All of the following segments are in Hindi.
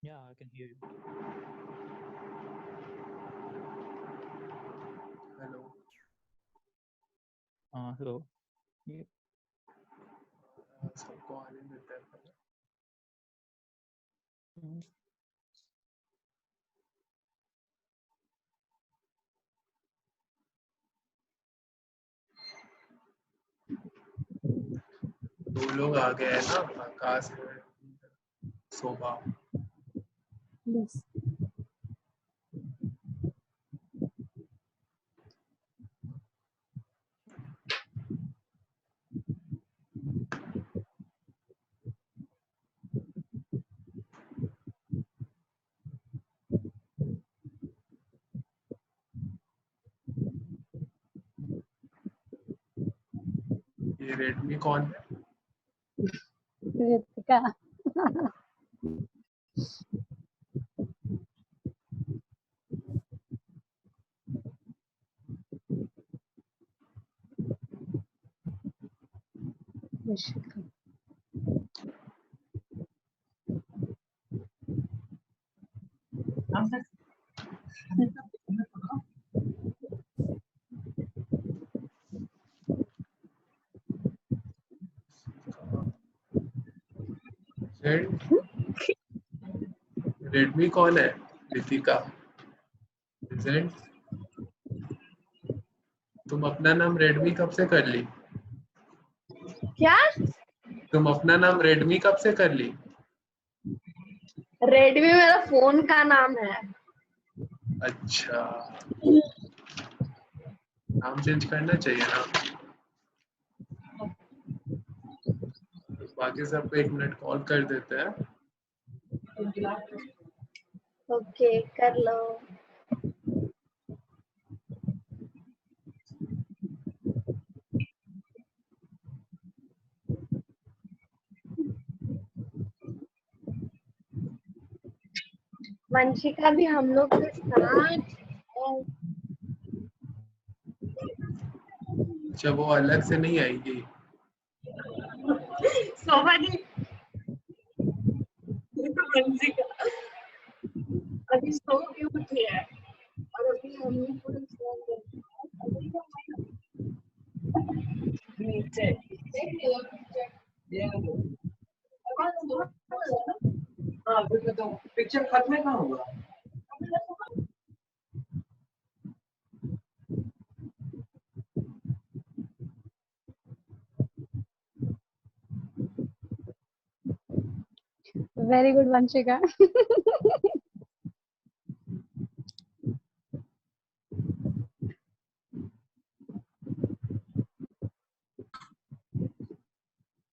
Yeah, I can hear you. Hello. Hello. Yeah. सबको आने देते हैं पहले। Mm. दो लोग आ गए हैं ना, आकाश है, शोभा। Yes. ये रेडमी कौन है? Ritika. Rishika. रेडमी कौन है? रितिका। प्रेजेंट। तुम अपना नाम रेडमी कब से कर ली? क्या? तुम अपना नाम रेडमी कब से कर ली? रेडमी मेरा फोन का नाम है। अच्छा, नाम चेंज करना चाहिए ना। बाकी सबको 1 मिनट कॉल कर देते हैं। ओके, कर लो। वंशिका भी हम लोग के साथ अच्छा, वो अलग से नहीं आएगी? शोभा दी। वंशिका अभी सो के उठी है और अभी हम लोग पूरे सो गए नीचे। हाँ, तो पिक्चर खत्म कहाँ हुआ? Very good, Vanshika.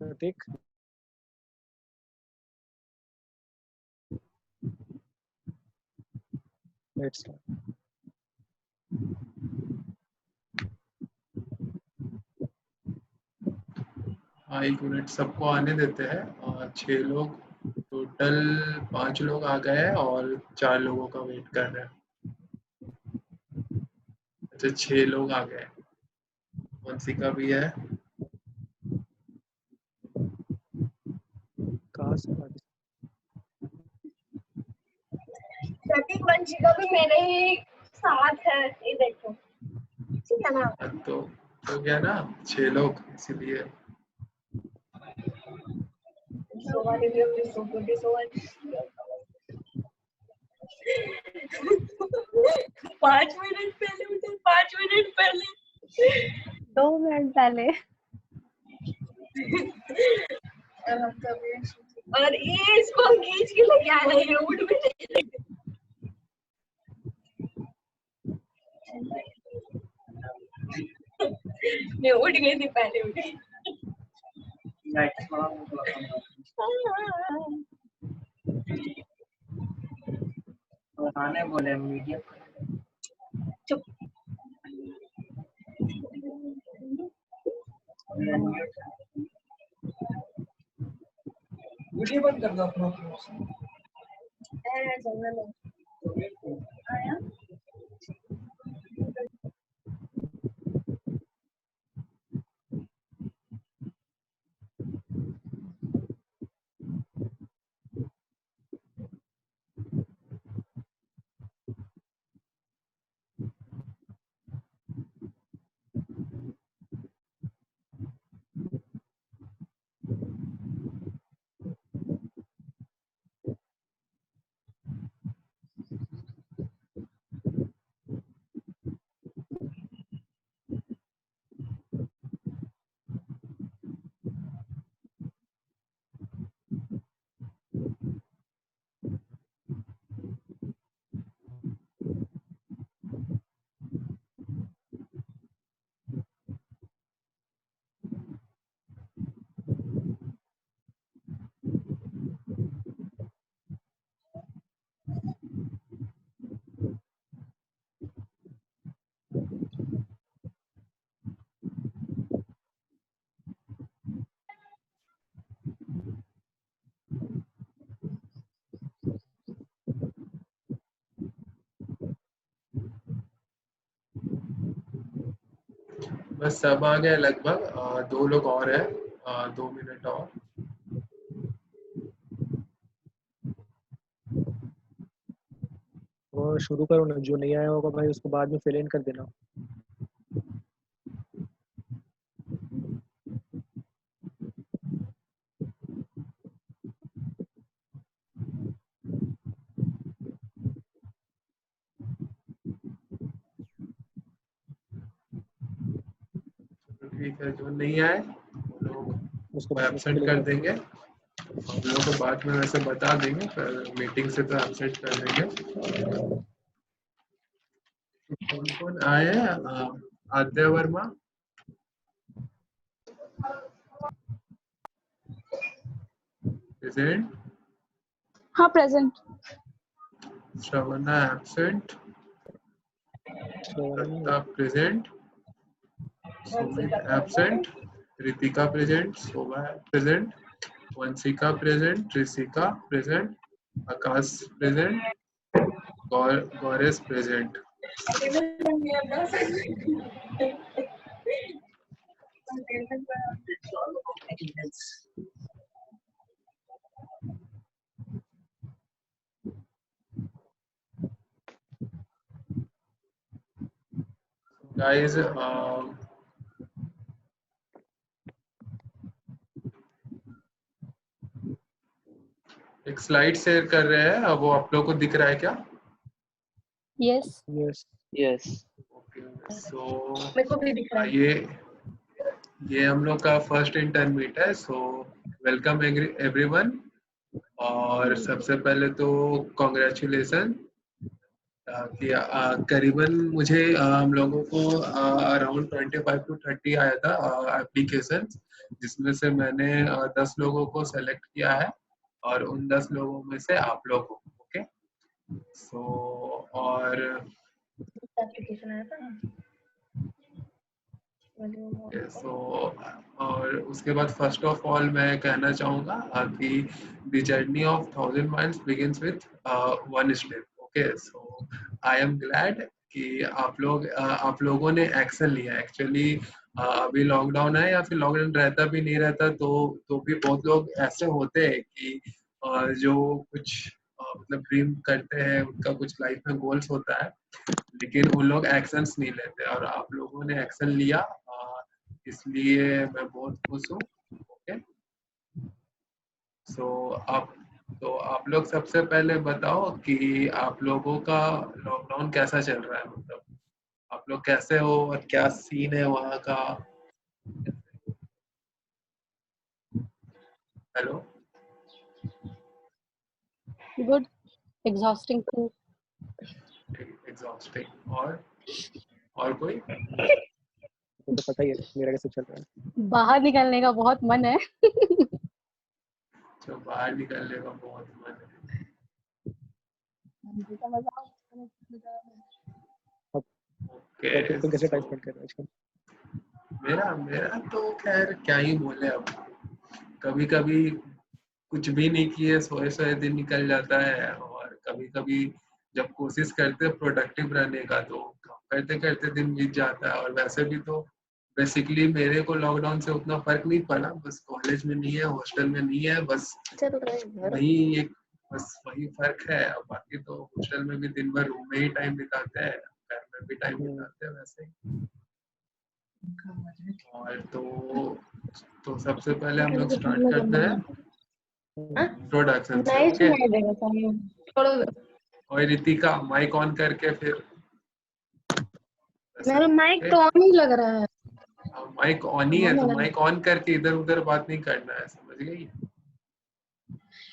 Pratik. Let's start. हाँ, 1 मिनट सबको आने देते हैं। और 6 लोग टोटल, 5 लोग आ गए हैं और 4 लोगों का वेट कर रहे हैं। अच्छा, 6 लोग आ गए। वंशिका भी है। कहाँ से participate? प्रतीक वंशिका भी मेरे ही साथ है। ये देखो, ठीक है ना? तो हो गया ना 6 लोग, इसीलिए। शोभा दीदी अपनी सो गुडी सोवन 5 मिनट पहले उठे, 5 मिनट पहले। 2 मिनट पहले। और ये इसको खींच के लेके आ रही है, उठ भी नहीं रही। मैं उठ गई थी, पहले उठी। आने बोले मीडिया। चुप। वीडियो बंद कर दो अपना। चलने दो। आया? बस सब आ गए लगभग, 2 लोग और है, 2 मिनट और। वो शुरू करो ना, जो नहीं आया होगा भाई उसको बाद में फिल इन कर देना। ठीक है, जो नहीं आए वो लोग उसको उसको बाद में एब्सेंट fill in कर कर देंगे। हम लोग को बाद में वैसे बता देंगे, पर मीटिंग से तो एब्सेंट कर देंगे। कौन कौन आए हैं? आद्या वर्मा, प्रेजेंट। हाँ प्रेजेंट। श्रवणा एब्सेंट, श्रवण नहीं है। Datta present, Sumit absent, Ritika present, Shobha present, Vanshika present, Rishika present, Akash present, Gauresh present. Guys, एक स्लाइड शेयर कर रहे हैं, अब वो आप लोग को दिख रहा है क्या? यस। यस। यस। ओके, सो मेरे को भी दिख रहा है। ये हम लोग का फर्स्ट इंटर्न मीट है, सो वेलकम एवरीवन। और सबसे पहले तो कॉन्ग्रेचुलेसन कि करीबन मुझे हम लोगों को अराउंड 25 to 30 आया था एप्लीकेशन, जिसमें से मैंने 10 लोगों को सेलेक्ट किया है, और उन 10 लोगों में से आप लोग हो। ओके, सो और एप्लीकेशन आया था। सो और उसके बाद फर्स्ट ऑफ ऑल मैं कहना चाहूँगा कि the journey of 1000 miles begins with 1 step. Okay, so I am glad कि आप लोगों ने एक्शन लिया। एक्चुअली अभी लॉकडाउन है, या फिर लॉकडाउन रहता भी नहीं रहता तो भी बहुत लोग ऐसे होते हैं कि जो कुछ मतलब ड्रीम करते हैं, उनका कुछ लाइफ में गोल्स होता है, लेकिन उन लोग एक्शंस नहीं लेते, और आप लोगों ने एक्शन लिया, इसलिए मैं बहुत खुश हूँ। ओके, सो आप लोग सबसे पहले बताओ कि आप लोगों का लॉकडाउन कैसा चल रहा है, मतलब आप लोग कैसे हो और क्या सीन है वहाँ का। Hello, good. Exhausting too. Exhausting. और कोई? तो पता ही है मेरा कैसे चल रहा है। बाहर निकलने का बहुत मन है। जो बाहर निकलने का बहुत मन है। ओके, और तुम कैसे टाइम स्पेंड कर रहे हो आजकल? मेरा तो खैर क्या ही बोले, अब कभी कभी कुछ भी नहीं किए सोए दिन निकल जाता है, और कभी कभी जब कोशिश करते हैं प्रोडक्टिव रहने का तो करते करते दिन बीत जाता है। और वैसे भी तो बेसिकली मेरे को लॉकडाउन से उतना फर्क नहीं पड़ा, बस कॉलेज में नहीं है, हॉस्टल में नहीं है, बस वही फर्क है। अब बाकी तो हॉस्टल में भी दिन भर रूम में ही टाइम बिताते हैं, घर में भी टाइम बिताते हैं वैसे ही। और तो सबसे पहले हम लोग स्टार्ट करते हैं इंट्रोडक्शन से। ओके, और रितिका माइक ऑन करके फिर मेरा माइक तो ऑन ही लग रहा है। माइक ऑन ही है तो माइक ऑन करके इधर उधर बात नहीं करना है, समझ गई?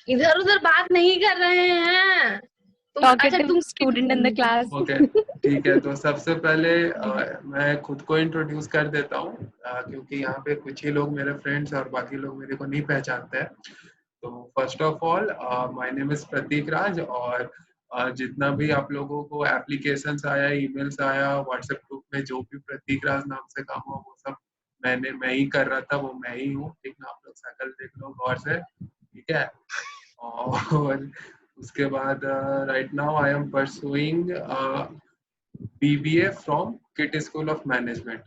इधर उधर बात नहीं कर रहे हैं तुम student in the class. Okay, ठीक है। तो सबसे पहले मैं खुद को इंट्रोड्यूस कर देता हूँ, क्योंकि यहाँ पे कुछ ही लोग मेरे फ्रेंड्स और बाकी लोग मेरे को नहीं पहचानते हैं। तो first of all my name is Prateek Raj, और जितना भी आप लोगों को एप्लीकेशंस आया, ईमेल्स आया, व्हाट्सएप ग्रुप में जो भी प्रतीक राज नाम से काम हुआ, वो सब मैं ही कर रहा था, वो मैं ही हूँ। ठीक ना? आप लोग शक्ल देख लो गौर से, ठीक है? और उसके बाद right now I am pursuing BBA from kit school of management.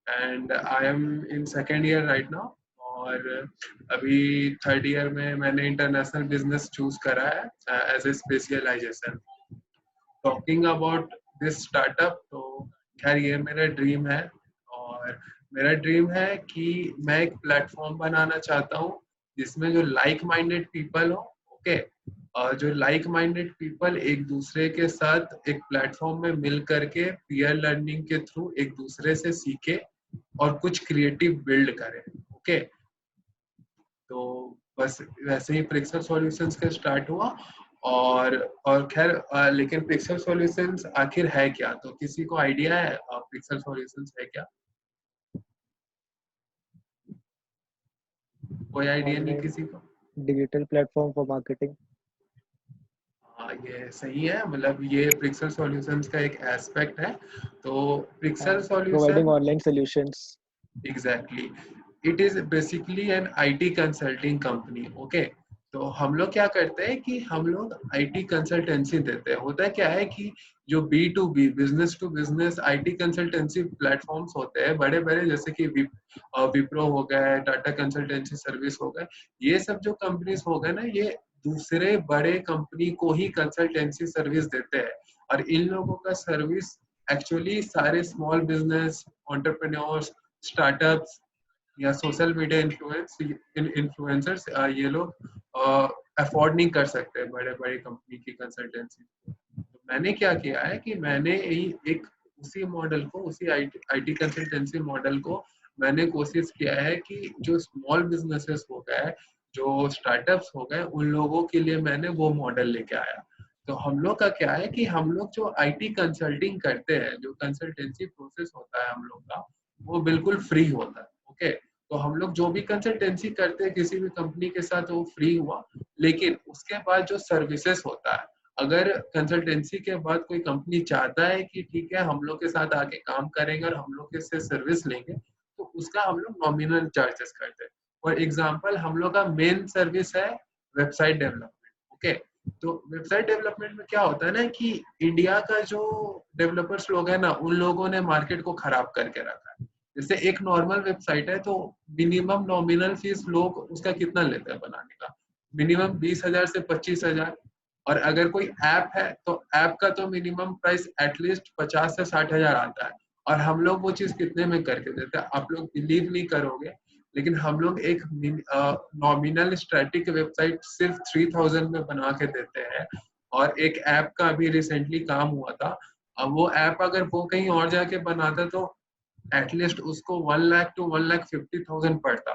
And I am in second year right now, और अभी थर्ड ईयर में मैंने इंटरनेशनल बिजनेस चूज करा है as a specialization. Talking about this startup, तो खैर ये मेरा ड्रीम है, और मेरा ड्रीम है कि मैं एक प्लेटफॉर्म बनाना चाहता हूँ जिसमें जो लाइक माइंडेड पीपल हो, ओके, और जो लाइक माइंडेड पीपल एक दूसरे के साथ एक प्लेटफॉर्म में मिल करके पीयर लर्निंग के थ्रू एक दूसरे से सीखे और कुछ क्रिएटिव बिल्ड करें, ओके। तो बस वैसे ही पिक्सल सॉल्यूशंस का स्टार्ट हुआ, और खैर लेकिन पिक्सल सॉल्यूशंस आखिर है क्या, तो किसी को आइडिया है पिक्सल सॉल्यूशंस है क्या? कोई आइडिया नहीं ऑनलाइन किसी को? Digital platform for marketing. हाँ, ये सही है, मतलब ये पिक्सल सॉल्यूशंस का एक एस्पेक्ट है। तो pixel providing solution, online solutions. Exactly, it is basically an IT consulting company, okay. तो हम लोग क्या करते हैं कि हम लोग आईटी कंसल्टेंसी देते हैं। होता है क्या है कि जो B2B, business to business IT consultancy platforms होते हैं बड़े बड़े, जैसे कि विप्रो हो गए, टाटा कंसल्टेंसी सर्विस हो गए, ये सब जो कंपनीज हो गए ना, ये दूसरे बड़े कंपनी को ही कंसल्टेंसी सर्विस देते हैं। और इन लोगों का सर्विस एक्चुअली सारे स्मॉल बिजनेस एंटरप्रेन्योर्स, स्टार्टअप्स या सोशल मीडिया इन्फ्लुएंसर्स, ये लोग अफोर्ड नहीं कर सकते बड़े बड़े कंपनी की कंसल्टेंसी। तो मैंने क्या किया है कि मैंने एक उसी मॉडल को, उसी आईटी कंसल्टेंसी मॉडल को मैंने कोशिश किया है कि जो स्मॉल बिजनेसेस हो गए, जो स्टार्टअप्स हो गए, उन लोगों के लिए मैंने वो मॉडल लेके आया। तो हम लोग का क्या है कि हम लोग जो आईटी कंसल्टिंग करते हैं, जो कंसल्टेंसी प्रोसेस होता है हम लोग का, वो बिल्कुल फ्री होता है, ओके। तो हम लोग जो भी कंसल्टेंसी करते हैं किसी भी कंपनी के साथ, वो फ्री हुआ। लेकिन उसके बाद जो सर्विसेज होता है, अगर कंसल्टेंसी के बाद कोई कंपनी चाहता है कि ठीक है हम लोग के साथ आके काम करेंगे और हम लोग से सर्विस लेंगे, तो उसका हम लोग नॉमिनल चार्जेस करते हैं। फॉर एग्जांपल, हम लोग का मेन सर्विस है वेबसाइट डेवलपमेंट, ओके। तो वेबसाइट डेवलपमेंट में क्या होता है ना कि इंडिया का जो डेवलपर्स लोग हैं ना, उन लोगों ने मार्केट को खराब करके रखा है। जैसे एक नॉर्मल वेबसाइट है, तो मिनिमम नॉमिनल फीस लोग उसका कितना लेते हैं बनाने का, मिनिमम 20,000 से 25,000। और अगर कोई ऐप है तो ऐप का तो मिनिमम प्राइस एटलीस्ट 50 से 60,000 आता है। और हम लोग वो चीज कितने में करके देते हैं, आप लोग बिलीव नहीं करोगे, लेकिन हम लोग एक नॉमिनल स्टैटिक वेबसाइट सिर्फ 3,000 में बना के देते हैं। और एक ऐप का अभी रिसेंटली काम हुआ था, अब वो ऐप अगर वो कहीं और जाके बनाता तो एटलीस्ट उसको 1 लाख टू 1,50,000 पड़ता,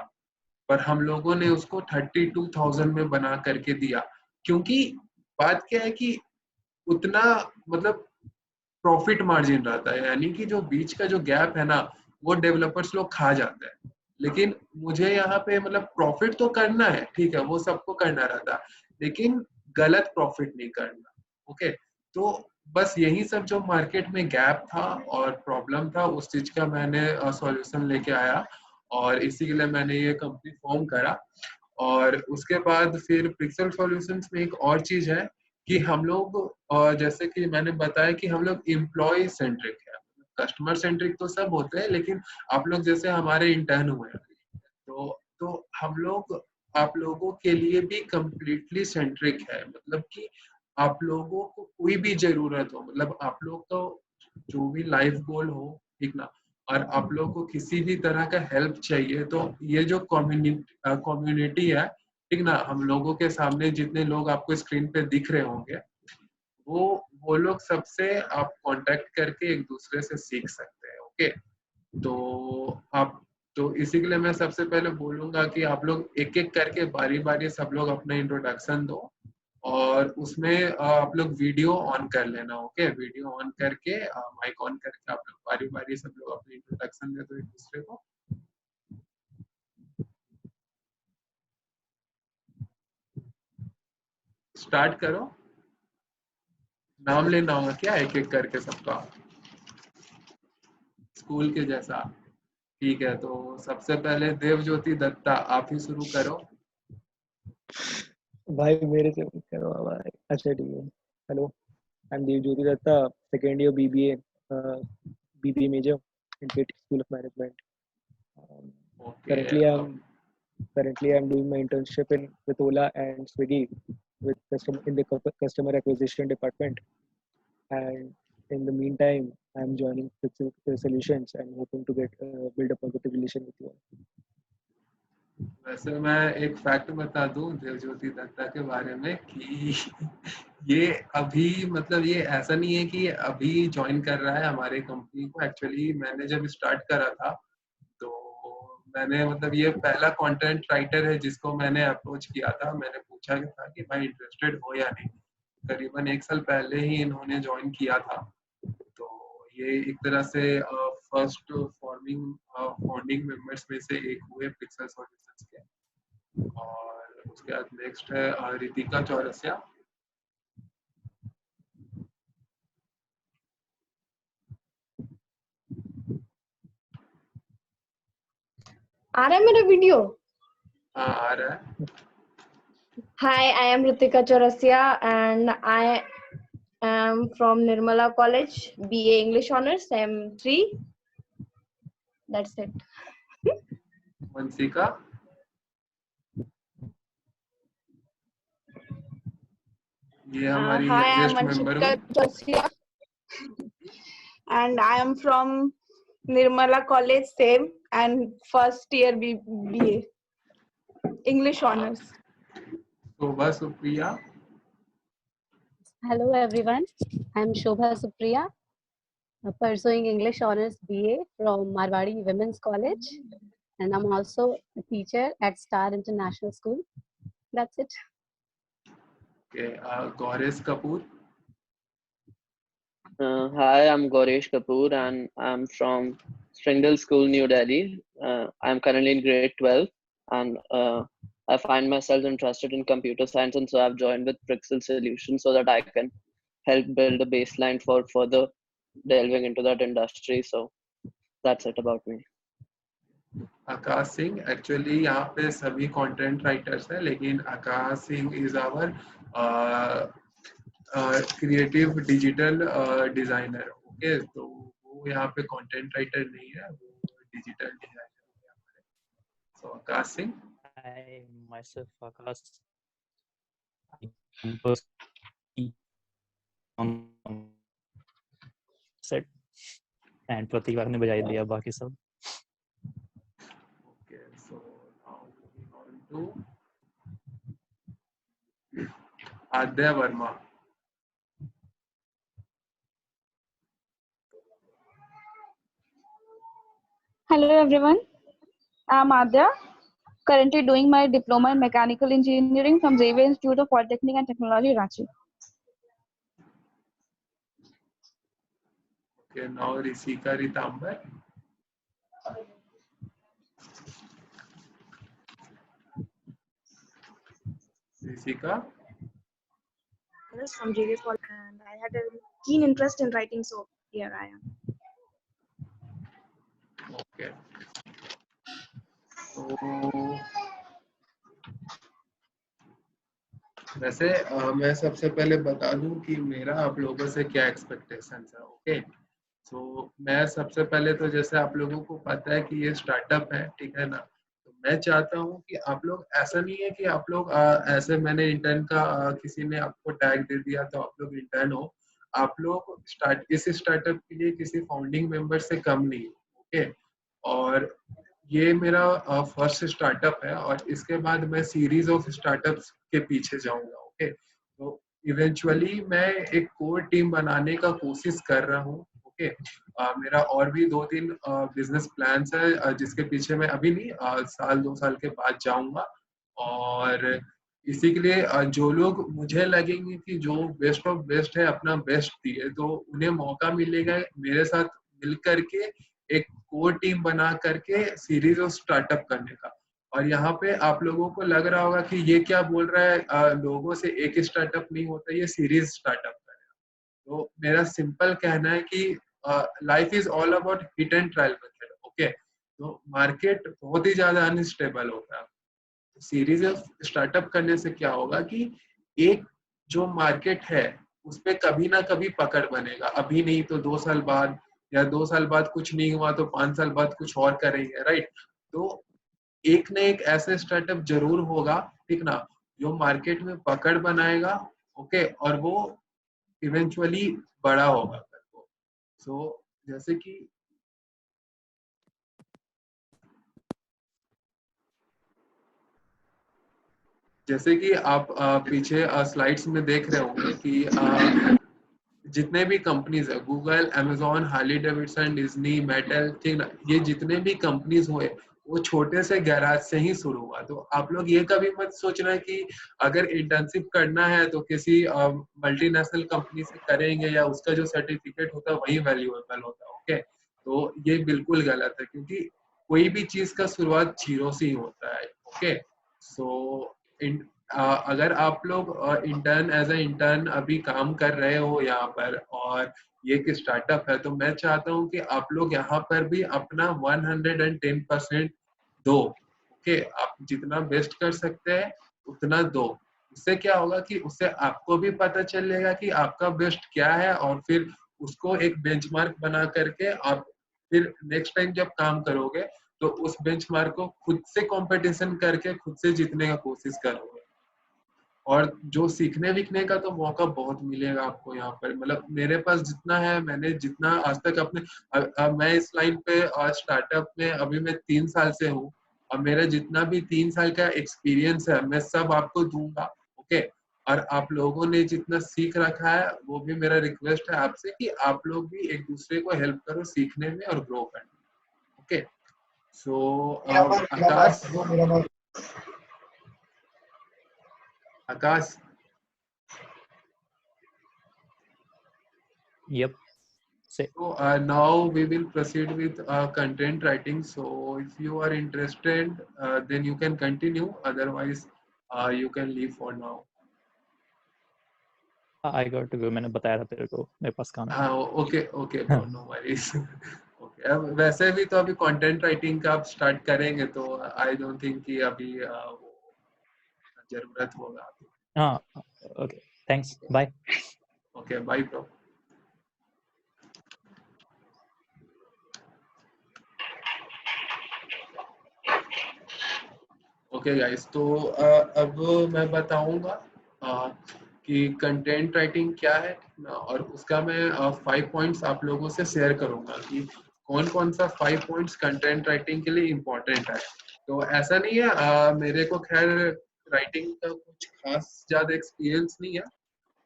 पर हम लोगों ने उसको 32,000 में बना करके दिया। क्योंकि बात क्या है कि उतना मतलब प्रॉफिट मार्जिन रहता है, यानी कि जो बीच का जो गैप है ना, वो डेवलपर्स लोग खा जाते हैं। लेकिन मुझे यहाँ पे मतलब प्रॉफिट तो करना है, ठीक है, वो सबको करना रहता है, लेकिन गलत प्रॉफिट नहीं करना, ओके। तो बस यही सब जो मार्केट में गैप था और प्रॉब्लम था, उस चीज का मैंने सॉल्यूशन लेके आया, और इसी के लिए मैंने ये कंपनी फॉर्म करा। और उसके बाद फिर पिक्सल सॉल्यूशंस में एक और चीज है कि हम लोग, जैसे कि मैंने बताया कि हम लोग एम्प्लॉय सेंट्रिक है। कस्टमर सेंट्रिक तो सब होते हैं, लेकिन आप लोग जैसे हमारे इंटर्न हुए हैं, तो हम लोग आप लोगों के लिए भी कंप्लीटली सेंट्रिक है। मतलब कि आप लोगों को कोई भी जरूरत हो, मतलब आप लोग को जो भी लाइफ गोल हो, ठीक ना, और आप लोग को किसी भी तरह का हेल्प चाहिए, तो ये जो कम्युनिटी है, ठीक ना, हम लोगों के सामने जितने लोग आपको स्क्रीन पे दिख रहे होंगे, वो वो लोग सबसे आप कांटेक्ट करके एक दूसरे से सीख सकते हैं, ओके। तो आप, तो इसी के लिए मैं सबसे पहले बोलूंगा कि आप लोग एक एक करके बारी बारी सब लोग अपना इंट्रोडक्शन दो, और उसमें आप लोग वीडियो ऑन कर लेना, ओके। वीडियो ऑन करके माइक ऑन करके आप लोग बारी बारी सब लोग अपनी इंट्रोडक्शन दे दो एक दूसरे को। स्टार्ट करो, नाम लेना होगा क्या एक एक करके सबका, स्कूल के जैसा? ठीक है, तो सबसे पहले देवज्योति दत्ता, आप ही शुरू करो। भाई मेरे से मत करो भाई। अच्छा ठीक है। Hello, I am Devjyoti Dutta, second year BBA, BBA major. in KT School of Management. Okay. Currently I'm doing my internship with Ola and Swiggy in the customer acquisition department. And in the meantime, I'm joining Pixel Solutions and hoping to build a positive relation with you all. वैसे मैं एक फैक्ट बता दूं देवज्योति दत्ता के बारे में कि ये अभी मतलब ये ऐसा नहीं है कि अभी ज्वाइन कर रहा है हमारे कंपनी को। एक्चुअली मैंने जब स्टार्ट करा था तो मैंने मतलब ये पहला कंटेंट राइटर है जिसको मैंने अप्रोच किया था। मैंने पूछा था कि भाई इंटरेस्टेड हो या नहीं। करीबन 1 साल पहले ही इन्होंने ज्वाइन किया था। तो ये एक तरह से फर्स्ट फाउंडिंग मेंबर्स में से एक हुए पिक्सल सॉल्यूशंस के। और उसके बाद नेक्स्ट है रितिका चौरसिया। आ रहा है मेरा वीडियो? हाँ आ रहा है। Hi, I am Ritika Chaurasia and I am from Nirmala College, BA English Honors, M3. That's it. Vanshika. ये हमारी Hi, I am youngest member Vanshika Chaurasia and I am from Nirmala College, same, and first year BA English Honors. Shobha Supriya. Hello everyone, I am Shobha Supriya, pursuing English Honors BA from Marwadi Women's College, and I'm also a teacher at Star International School. That's it. Okay, Gaurav Kapoor. Hi, I'm Gaurav Kapoor and I'm from Springdale School, New Delhi. I'm currently in grade 12 and I find myself interested in computer science, and so I've joined with Pixel Solutions so that I can help build a baseline for further delving into that industry. So that's it about me. Akash Singh. Actually यहाँ पे सभी कंटेंट राइटर्स हैं, लेकिन Akash Singh is our creative digital designer. Okay, तो वो यहाँ पे कंटेंट राइटर नहीं है, वो डिजिटल डिजाइनर है हमारे। सो Akash Singh. I myself Akash. Set and Pratik ने बजाई दिया बाकी सब। Okay, so now moving on to Adya Verma. Hello everyone, I'm Adya, currently doing my diploma in mechanical engineering from Xavier Institute of Polytechnic and Technology, Ranchi. Okay, now Risika Ritambar. Risika. Yes, from JVS College, and I had a keen interest in writing, so here I am. Okay. So वैसे मैं सबसे पहले बता दूं कि मेरा आप लोगों से क्या एक्सपेक्टेशंस है। ओके, तो मैं सबसे पहले तो जैसे आप लोगों को पता है कि ये स्टार्टअप है, ठीक है ना। तो मैं चाहता हूँ कि आप लोग, ऐसा नहीं है कि आप लोग ऐसे मैंने इंटर्न का किसी ने आपको टैग दे दिया तो आप लोग इंटर्न हो। आप लोग इस स्टार्टअप के लिए किसी फाउंडिंग मेंबर से कम नहीं हो। ओके, और ये मेरा फर्स्ट स्टार्टअप है और इसके बाद मैं सीरीज ऑफ स्टार्टअप्स के पीछे जाऊंगा। ओके, तो इवेंचुअली मैं एक कोर टीम बनाने का कोशिश कर रहा हूँ। ओके, मेरा और भी 2-3 बिजनेस प्लान्स है जिसके पीछे मैं अभी नहीं, साल 2 साल के बाद जाऊंगा। और इसी के लिए जो लोग मुझे लगेंगे कि जो बेस्ट ऑफ बेस्ट है, अपना बेस्ट दिए, तो उन्हें मौका मिलेगा मेरे साथ मिल करके एक कोर टीम बना करके सीरीज ऑफ स्टार्टअप करने का। और यहाँ पे आप लोगों को लग रहा होगा कि ये क्या बोल रहा है, लोगों से एक स्टार्टअप नहीं होता, ये सीरीज स्टार्टअप करेगा। तो मेरा सिंपल कहना है कि life is all about hit and trial method. Okay, तो मार्केट बहुत ही ज्यादा अनस्टेबल होता है। सीरीज ऑफ स्टार्टअप करने से क्या होगा कि एक जो मार्केट है उस पे कभी ना कभी पकड़ बनेगा, अभी नहीं तो 2 साल बाद, या 2 साल बाद कुछ नहीं हुआ तो 5 साल बाद कुछ और करेंगे, राइट? तो एक न एक ऐसे स्टार्टअप जरूर होगा, ठीक ना, जो मार्केट में पकड़ बनाएगा, ओके, और वो इवेंचुअली बड़ा होगा। सो जैसे कि आप पीछे स्लाइड्स में देख रहे होंगे कि जितने भी कंपनीज है, Google, Amazon, Harley Davidson, Disney, metal, ठीक ना, ये जितने भी कंपनीज हुए वो छोटे से गैराज से ही शुरू हुआ। तो आप लोग ये कभी मत सोचना कि अगर इंटर्नशिप करना है तो किसी मल्टीनेशनल कंपनी से करेंगे या उसका जो सर्टिफिकेट होता है वही वैल्यूएबल होता है, ओके? तो ये बिल्कुल गलत है, क्योंकि कोई भी चीज का शुरुआत जीरो से ही होता है, ओके? सो अगर आप लोग इंटर्न एज ए इंटर्न अभी काम कर रहे हो यहाँ पर और ये एक स्टार्टअप है, तो मैं चाहता हूँ कि आप लोग यहाँ पर भी अपना 110% दो, ओके? आप जितना बेस्ट कर सकते हैं उतना दो। उससे क्या होगा कि उससे आपको भी पता चलेगा कि आपका बेस्ट क्या है, और फिर उसको एक बेंचमार्क बना करके आप फिर नेक्स्ट टाइम जब काम करोगे तो उस बेंचमार्क को खुद से कंपटीशन करके खुद से जीतने का कोशिश करोगे। और जो सीखने विखने का तो मौका बहुत मिलेगा आपको यहाँ पर, मतलब मेरे पास जितना है, मैंने जितना आज तक अपने मैं इस लाइन पे स्टार्टअप में अभी मैं 3 साल से हूँ, और मेरा जितना भी 3 साल का एक्सपीरियंस है मैं सब आपको दूंगा, ओके? और आप लोगों ने जितना सीख रखा है वो भी मेरा रिक्वेस्ट है आपसे कि आप लोग भी एक दूसरे को हेल्प करो सीखने में और ग्रो करने में, okay? So Akash, Yep. Say. so now we will proceed with content writing. So if you are interested, then you can continue. Otherwise, you can leave for now. I got to go. मैंने बताया था तेरे को मेरे पास काम है। Okay, bro, no worries. Okay, अब वैसे भी तो अभी कंटेंट राइटिंग का आप स्टार्ट करेंगे तो आई डोंट थिंक कि अभी वो जरूरत होगा। हाँ, okay, thanks, bye. Okay, bye bro. Okay guys, तो अब मैं बताऊंगा कि कंटेंट राइटिंग क्या है ना, और उसका मैं 5 पॉइंट्स आप लोगों से शेयर करूंगा कि कौन कौन सा 5 पॉइंट्स कंटेंट राइटिंग के लिए इम्पोर्टेंट है। तो ऐसा नहीं है, मेरे को खैर राइटिंग का कुछ खास ज़्यादा एक्सपीरियंस नहीं है,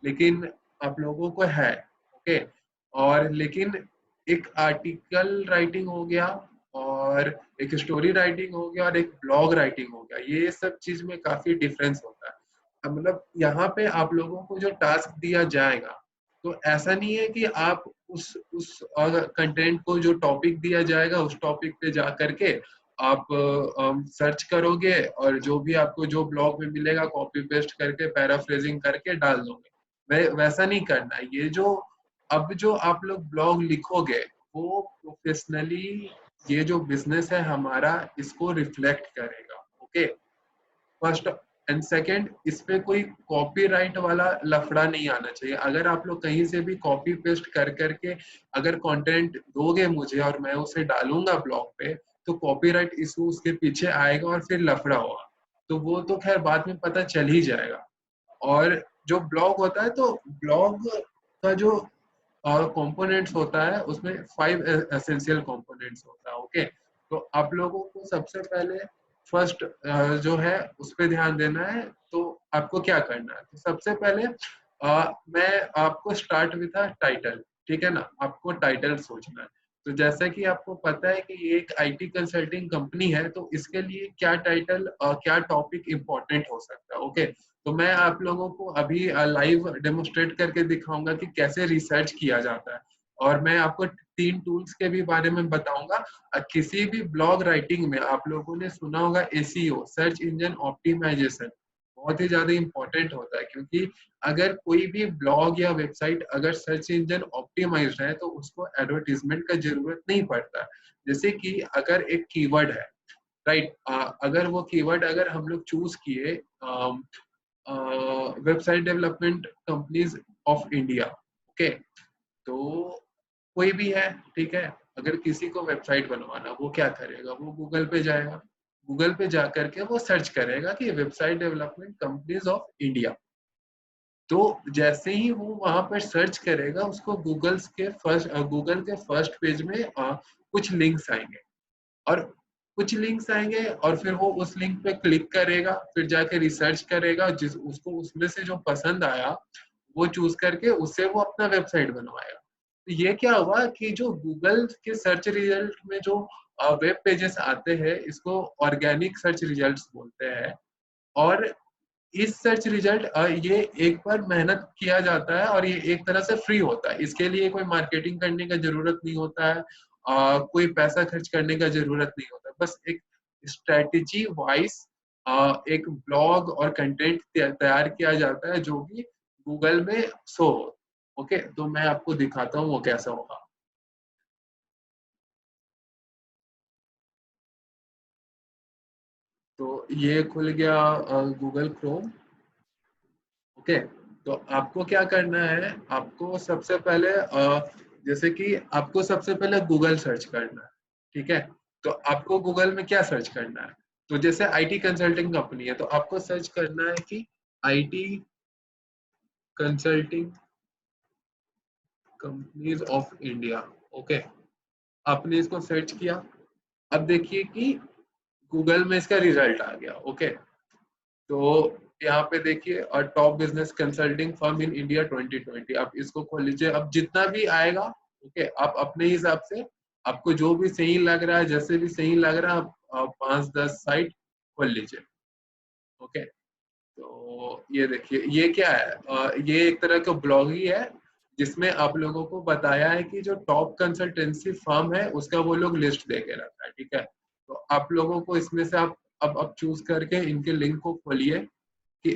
लेकिन आप लोगों को है, ओके? और लेकिन एक आर्टिकल राइटिंग हो गया, और एक स्टोरी राइटिंग हो गया, और एक ब्लॉग राइटिंग हो गया, ये सब चीज में काफी डिफरेंस होता है। मतलब यहाँ पे आप लोगों को जो टास्क दिया जाएगा, तो ऐसा नहीं है कि आप उस कंटेंट को, जो टॉपिक दिया जाएगा उस टॉपिक पे जा करके आप सर्च करोगे और जो भी आपको जो ब्लॉग में मिलेगा कॉपी पेस्ट करके पैराफ्रेजिंग करके डाल दोगे। वैसा नहीं करना है। ये जो अब जो आप लोग ब्लॉग लिखोगे वो प्रोफेशनली, ये जो बिजनेस है हमारा, इसको रिफ्लेक्ट करेगा, ओके? फर्स्ट एंड सेकंड, इस पे कोई कॉपीराइट वाला लफड़ा नहीं आना चाहिए। अगर आप लोग कहीं से भी कॉपी पेस्ट कर करके अगर कंटेंट दोगे मुझे और मैं उसे डालूंगा ब्लॉग पे, तो कॉपीराइट इशू उसके पीछे आएगा और फिर लफड़ा होगा। तो वो तो खैर बाद में पता चल ही जाएगा। और जो ब्लॉग होता है, तो ब्लॉग का जो कंपोनेंट्स होता है उसमें 5 एसेंशियल कंपोनेंट्स होता है, ओके? तो आप लोगों को सबसे पहले फर्स्ट जो है उस पर ध्यान देना है। तो आपको क्या करना है, तो सबसे पहले मैं आपको स्टार्ट विथ अ टाइटल, ठीक है ना? आपको टाइटल सोचना है। तो जैसा कि आपको पता है कि ये एक आईटी कंसल्टिंग कंपनी है, तो इसके लिए क्या टाइटल और क्या टॉपिक इम्पोर्टेंट हो सकता है, ओके? तो मैं आप लोगों को अभी लाइव डेमोस्ट्रेट करके दिखाऊंगा कि कैसे रिसर्च किया जाता है, और मैं आपको 3 टूल्स के भी बारे में बताऊंगा। किसी भी ब्लॉग राइटिंग में आप लोगों ने सुना होगा एसईओ, सर्च इंजन ऑप्टिमाइजेशन, बहुत ही ज्यादा इंपॉर्टेंट होता है, क्योंकि अगर कोई भी ब्लॉग या वेबसाइट अगर सर्च इंजन ऑप्टिमाइज्ड है तो उसको एडवर्टीजमेंट का जरूरत नहीं पड़ता। जैसे कि अगर एक कीवर्ड है, राइट, अगर वो कीवर्ड अगर हम लोग चूज किए website development companies of India, okay? तो कोई भी है, ठीक है, अगर किसी को वेबसाइट बनवाना, वो क्या करेगा, वो गूगल पे जाएगा, गूगल पे जा करके वो सर्च करेगा कि website development companies of India. तो जैसे ही वो वहां पर सर्च करेगा, उसको गूगल के फर्स्ट पेज में कुछ लिंक्स आएंगे, और कुछ लिंक्स आएंगे और फिर वो उस लिंक पे क्लिक करेगा, फिर जाके रिसर्च करेगा, जिस उसको उसमें से जो पसंद आया वो चूज करके उससे वो अपना वेबसाइट बनवाएगा। तो ये क्या हुआ कि जो गूगल के सर्च रिजल्ट में जो वेब पेजेस आते हैं, इसको ऑर्गेनिक सर्च रिजल्ट्स बोलते हैं। और इस सर्च रिजल्ट ये एक बार मेहनत किया जाता है और ये एक तरह से फ्री होता है, इसके लिए कोई मार्केटिंग करने का जरूरत नहीं होता है, कोई पैसा खर्च करने का जरूरत नहीं होता, बस एक स्ट्रेटेजी वाइज एक ब्लॉग और कंटेंट तैयार किया जाता है जो कि गूगल में शो हो। ओके, तो मैं आपको दिखाता हूँ वो कैसा होगा। तो ये खुल गया गूगल क्रोम। ओके, तो आपको क्या करना है, आपको सबसे पहले जैसे कि आपको सबसे पहले गूगल सर्च करना है, ठीक है। तो आपको गूगल में क्या सर्च करना है, तो जैसे आईटी कंसल्टिंग कंपनी है, तो आपको सर्च करना है कि IT consulting companies of India. Okay, आपने इसको सर्च किया, अब देखिए कि गूगल में इसका रिजल्ट आ गया। ओके, तो यहाँ पे देखिए, और top business consulting firm in India 2020, आप इसको खोल लीजिए। अब जितना भी आएगा, ओके, आप अपने हिसाब से, आपको जो भी सही लग रहा है, जैसे भी सही लग रहा है, आप 5-10 साइट खोल लीजिए। ओके, तो ये देखिए, ये क्या है, ये एक तरह का ब्लॉग ही है जिसमें आप लोगों को बताया है कि जो टॉप कंसल्टेंसी फर्म है उसका वो लोग लिस्ट दे के रखा है, ठीक है। तो आप लोगों को इसमें से आप अब चूज करके इनके लिंक को खोलिए कि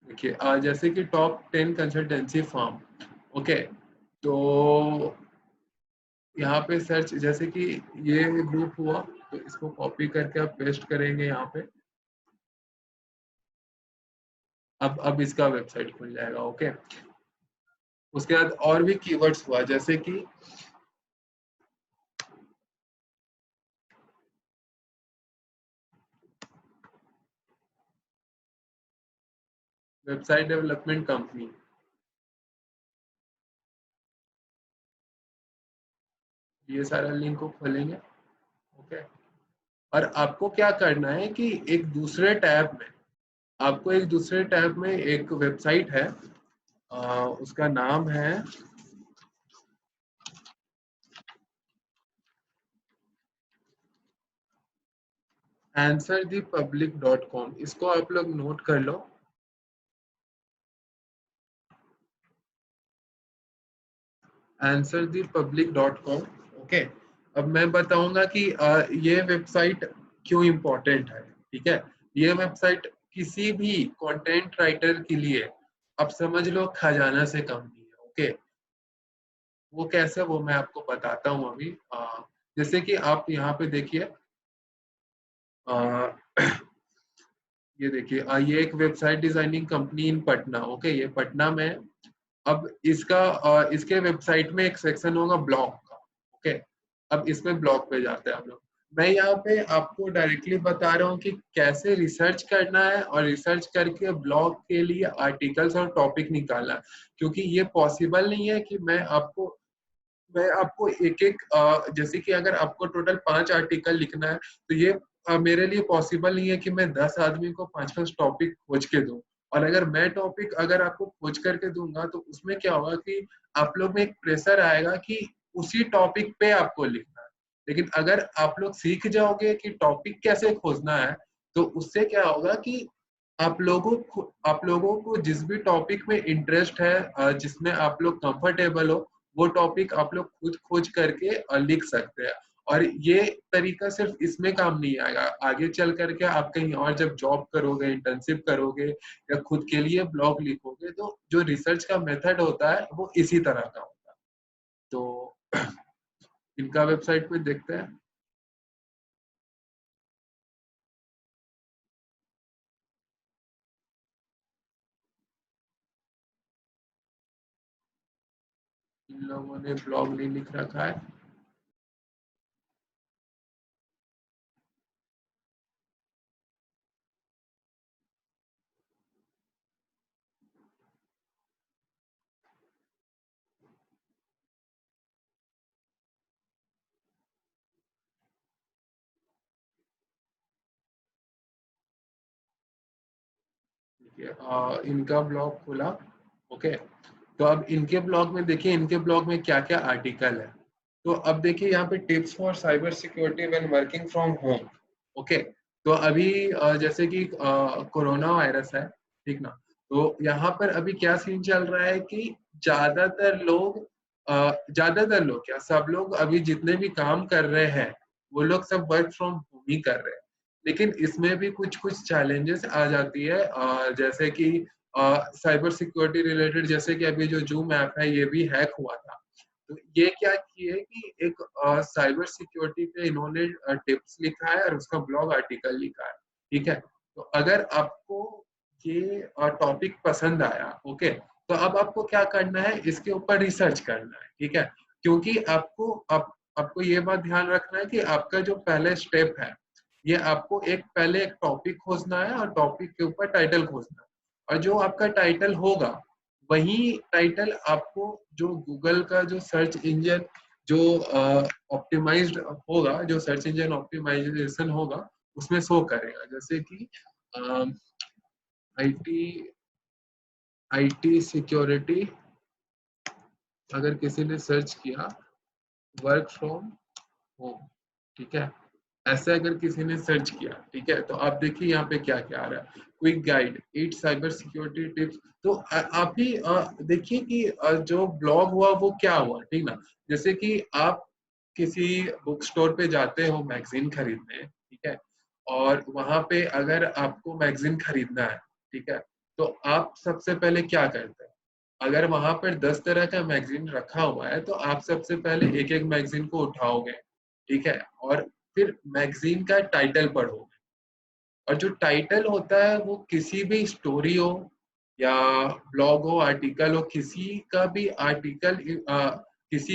देखिए, जैसे कि टॉप 10 कंसल्टेंसी फर्म। ओके, तो यहाँ पे सर्च, जैसे कि ये ग्रुप हुआ, तो इसको कॉपी करके आप पेस्ट करेंगे यहाँ पे। अब इसका वेबसाइट खुल जाएगा। ओके, उसके बाद और भी कीवर्ड्स हुआ, जैसे कि वेबसाइट डेवलपमेंट कंपनी, ये सारा लिंक को खोलेंगे। ओके, और आपको क्या करना है कि एक दूसरे टैब में, आपको एक दूसरे टैब में एक वेबसाइट है, उसका नाम है answerthepublic.com, इसको आप लोग नोट कर लो। answerthepublic.com। ओके, अब मैं बताऊंगा कि ये वेबसाइट क्यों इम्पोर्टेंट है, ठीक है। ये वेबसाइट किसी भी कंटेंट राइटर के लिए, आप समझ लो, खजाना से कम नहीं है। ओके, वो कैसे, वो मैं आपको बताता हूँ अभी। जैसे कि आप यहाँ पे देखिए, ये देखिए, ये एक वेबसाइट डिजाइनिंग कंपनी इन पटना। ओके, ये पटना में है। अब इसके वेबसाइट में एक सेक्शन होगा ब्लॉग का। ओके, अब इसमें ब्लॉग पे जाते हैं हम लोग। मैं यहाँ पे आपको डायरेक्टली बता रहा हूँ कि कैसे रिसर्च करना है और रिसर्च करके ब्लॉग के लिए आर्टिकल्स और टॉपिक निकालना है, क्योंकि ये पॉसिबल नहीं है कि मैं आपको एक एक, जैसे कि अगर आपको टोटल 5 आर्टिकल लिखना है, तो ये मेरे लिए पॉसिबल नहीं है कि मैं 10 आदमी को 5-5 टॉपिक खोज के दूं। और अगर मैं टॉपिक अगर आपको खोज करके दूंगा, तो उसमें क्या होगा कि आप लोग में एक प्रेशर आएगा कि उसी टॉपिक पे आपको लिखना है। लेकिन अगर आप लोग सीख जाओगे कि टॉपिक कैसे खोजना है, तो उससे क्या होगा कि आप लोगों को जिस भी टॉपिक में इंटरेस्ट है, जिसमें आप लोग कंफर्टेबल हो, वो टॉपिक आप लोग खुद खोज करके लिख सकते हैं। और ये तरीका सिर्फ इसमें काम नहीं आएगा, आगे चल करके आप कहीं और जब जॉब करोगे, इंटर्नशिप करोगे या खुद के लिए ब्लॉग लिखोगे, तो जो रिसर्च का मेथड होता है वो इसी तरह का होता है। तो इनका वेबसाइट पे देखते हैं। इन लोगों ने ब्लॉग नहीं लिख रखा है। इनका ब्लॉग खुला। ओके, तो अब इनके ब्लॉग में देखिए, इनके ब्लॉग में क्या क्या आर्टिकल है। तो अब देखिए यहाँ पे tips for cyber security when working from home. Okay, तो अभी जैसे कि कोरोना वायरस है, ठीक ना, तो यहाँ पर अभी क्या सीन चल रहा है कि ज्यादातर लोग क्या, सब लोग अभी जितने भी काम कर रहे हैं वो लोग सब वर्क फ्रॉम होम ही कर रहे हैं। लेकिन इसमें भी कुछ कुछ चैलेंजेस आ जाती है, जैसे कि साइबर सिक्योरिटी रिलेटेड, जैसे कि अभी जो जूम ऐप है ये भी हैक हुआ था। तो ये क्या किए कि एक साइबर सिक्योरिटी पे इन्होंने टिप्स लिखा है और उसका ब्लॉग आर्टिकल लिखा है। ठीक है, तो अगर आपको ये टॉपिक पसंद आया, ओके, तो अब आपको क्या करना है, इसके ऊपर रिसर्च करना है। ठीक है, क्योंकि आपको ये बात ध्यान रखना है कि आपका जो पहले स्टेप है, ये आपको पहले एक टॉपिक खोजना है और टॉपिक के ऊपर टाइटल खोजना है। और जो आपका टाइटल होगा, वही टाइटल आपको जो गूगल का जो सर्च इंजन जो ऑप्टिमाइज्ड होगा, जो सर्च इंजन ऑप्टिमाइजेशन होगा, उसमें शो करेगा। जैसे कि आईटी सिक्योरिटी, अगर किसी ने सर्च किया वर्क फ्रॉम होम, ठीक है, ऐसे अगर किसी ने सर्च किया, ठीक है, तो आप देखिए यहाँ पे क्या क्या आ रहा है। Quick guide 8 cyber security tips. तो आप ही देखिए कि जो ब्लॉग हुआ वो क्या हुआ, ठीक ना। जैसे कि आप किसी बुक स्टोर पे जाते हो मैगजीन खरीदने, ठीक है, और वहां पे अगर आपको मैगजीन खरीदना है, ठीक है, तो आप सबसे पहले क्या करते हैं, अगर वहां पर 10 तरह का मैगजीन रखा हुआ है तो आप सबसे पहले एक एक मैगजीन को उठाओगे, ठीक है, और फिर मैगजीन का टाइटल पढ़ोगे। और जो टाइटल होता है वो किसी भी स्टोरी हो या ब्लॉग हो, आर्टिकल हो, किसी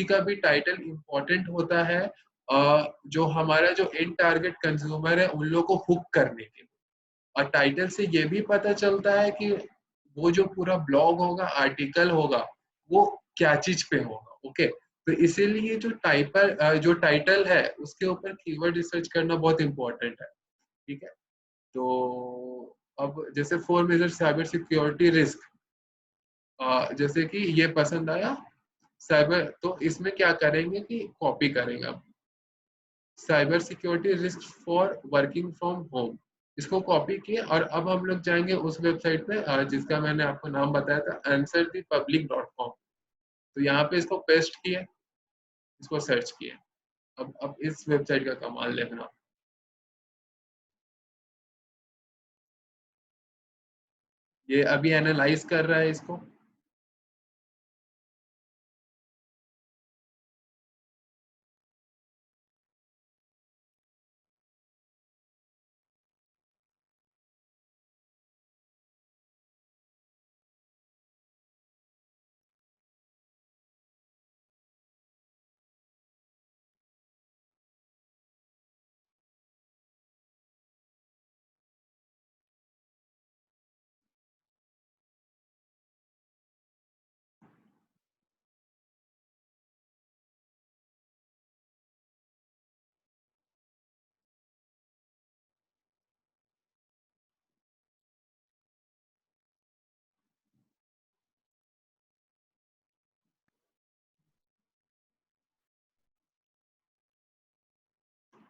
का भी टाइटल इम्पोर्टेंट होता है, जो हमारा जो एंड टारगेट कंज्यूमर है उन लोगों को हुक करने के लिए। और टाइटल से ये भी पता चलता है कि वो जो पूरा ब्लॉग होगा, आर्टिकल होगा, वो क्या चीज पे होगा। ओके, तो इसीलिए जो टाइटल है उसके ऊपर कीवर्ड रिसर्च करना बहुत इंपॉर्टेंट है। ठीक है, तो अब जैसे 4 मेजर साइबर सिक्योरिटी रिस्क, जैसे कि ये पसंद आया साइबर, तो इसमें क्या करेंगे कि कॉपी करेंगे अब cyber security risk for working from home, इसको कॉपी किए और अब हम लोग जाएंगे उस वेबसाइट पे जिसका मैंने आपको नाम बताया था answerthepublic.com। तो यहाँ पे इसको पेस्ट किए, इसको सर्च किए। अब इस वेबसाइट का कमाल देखना, ये अभी एनालाइज कर रहा है इसको।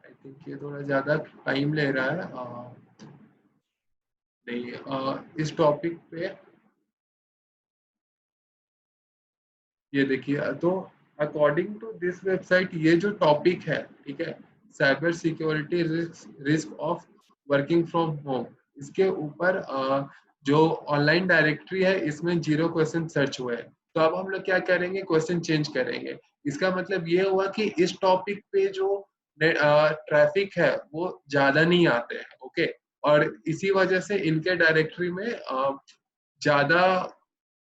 आई थिंक ये थोड़ा ज्यादा टाइम ले रहा है। नहीं, इस टॉपिक पे ये देखिए, तो अकॉर्डिंग टू दिस वेबसाइट ये जो टॉपिक है, ठीक है, cyber security risk of working from home, इसके ऊपर जो ऑनलाइन डायरेक्टरी है इसमें 0 क्वेश्चन सर्च हुए हैं। तो अब हम लोग क्या करेंगे, क्वेश्चन चेंज करेंगे। इसका मतलब ये हुआ कि इस टॉपिक पे जो ट्रैफिक है वो ज्यादा नहीं आते हैं, ओके, और इसी वजह से इनके डायरेक्टरी में ज्यादा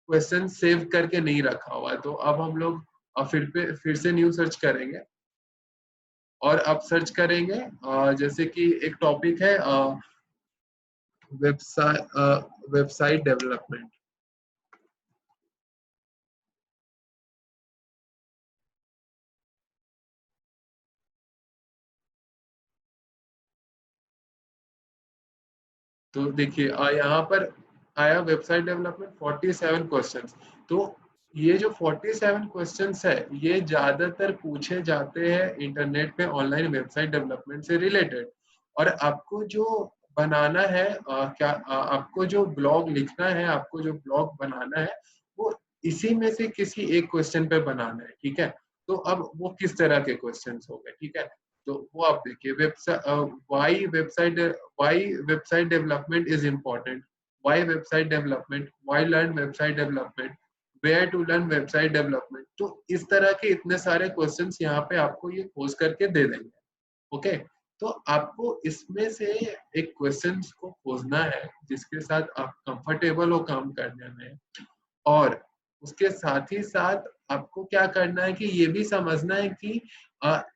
क्वेश्चन सेव करके नहीं रखा हुआ है। तो अब हम लोग फिर से न्यू सर्च करेंगे, और अब सर्च करेंगे जैसे कि एक टॉपिक है वेबसाइट डेवलपमेंट। तो देखिए यहाँ पर आया वेबसाइट डेवलपमेंट 47 क्वेश्चंस। तो ये जो 47 क्वेश्चंस है ये ज्यादातर पूछे जाते हैं इंटरनेट पे ऑनलाइन वेबसाइट डेवलपमेंट से रिलेटेड। और आपको जो बनाना है आपको जो ब्लॉग लिखना है, आपको जो ब्लॉग बनाना है वो इसी में से किसी एक क्वेश्चन पे बनाना है, ठीक है। तो अब वो किस तरह के क्वेश्चंस हो गए, ठीक है। तो वो आप देखिए, why website development is important, why website development, why learn website development, where to learn website development. तो इस तरह के इतने सारे क्वेश्चंस यहाँ पे आपको ये खोज करके दे देंगे, ओके। तो आपको इसमें से एक क्वेश्चंस को खोजना है जिसके साथ आप कंफर्टेबल हो काम करने में, और उसके साथ ही साथ आपको क्या करना है कि ये भी समझना है कि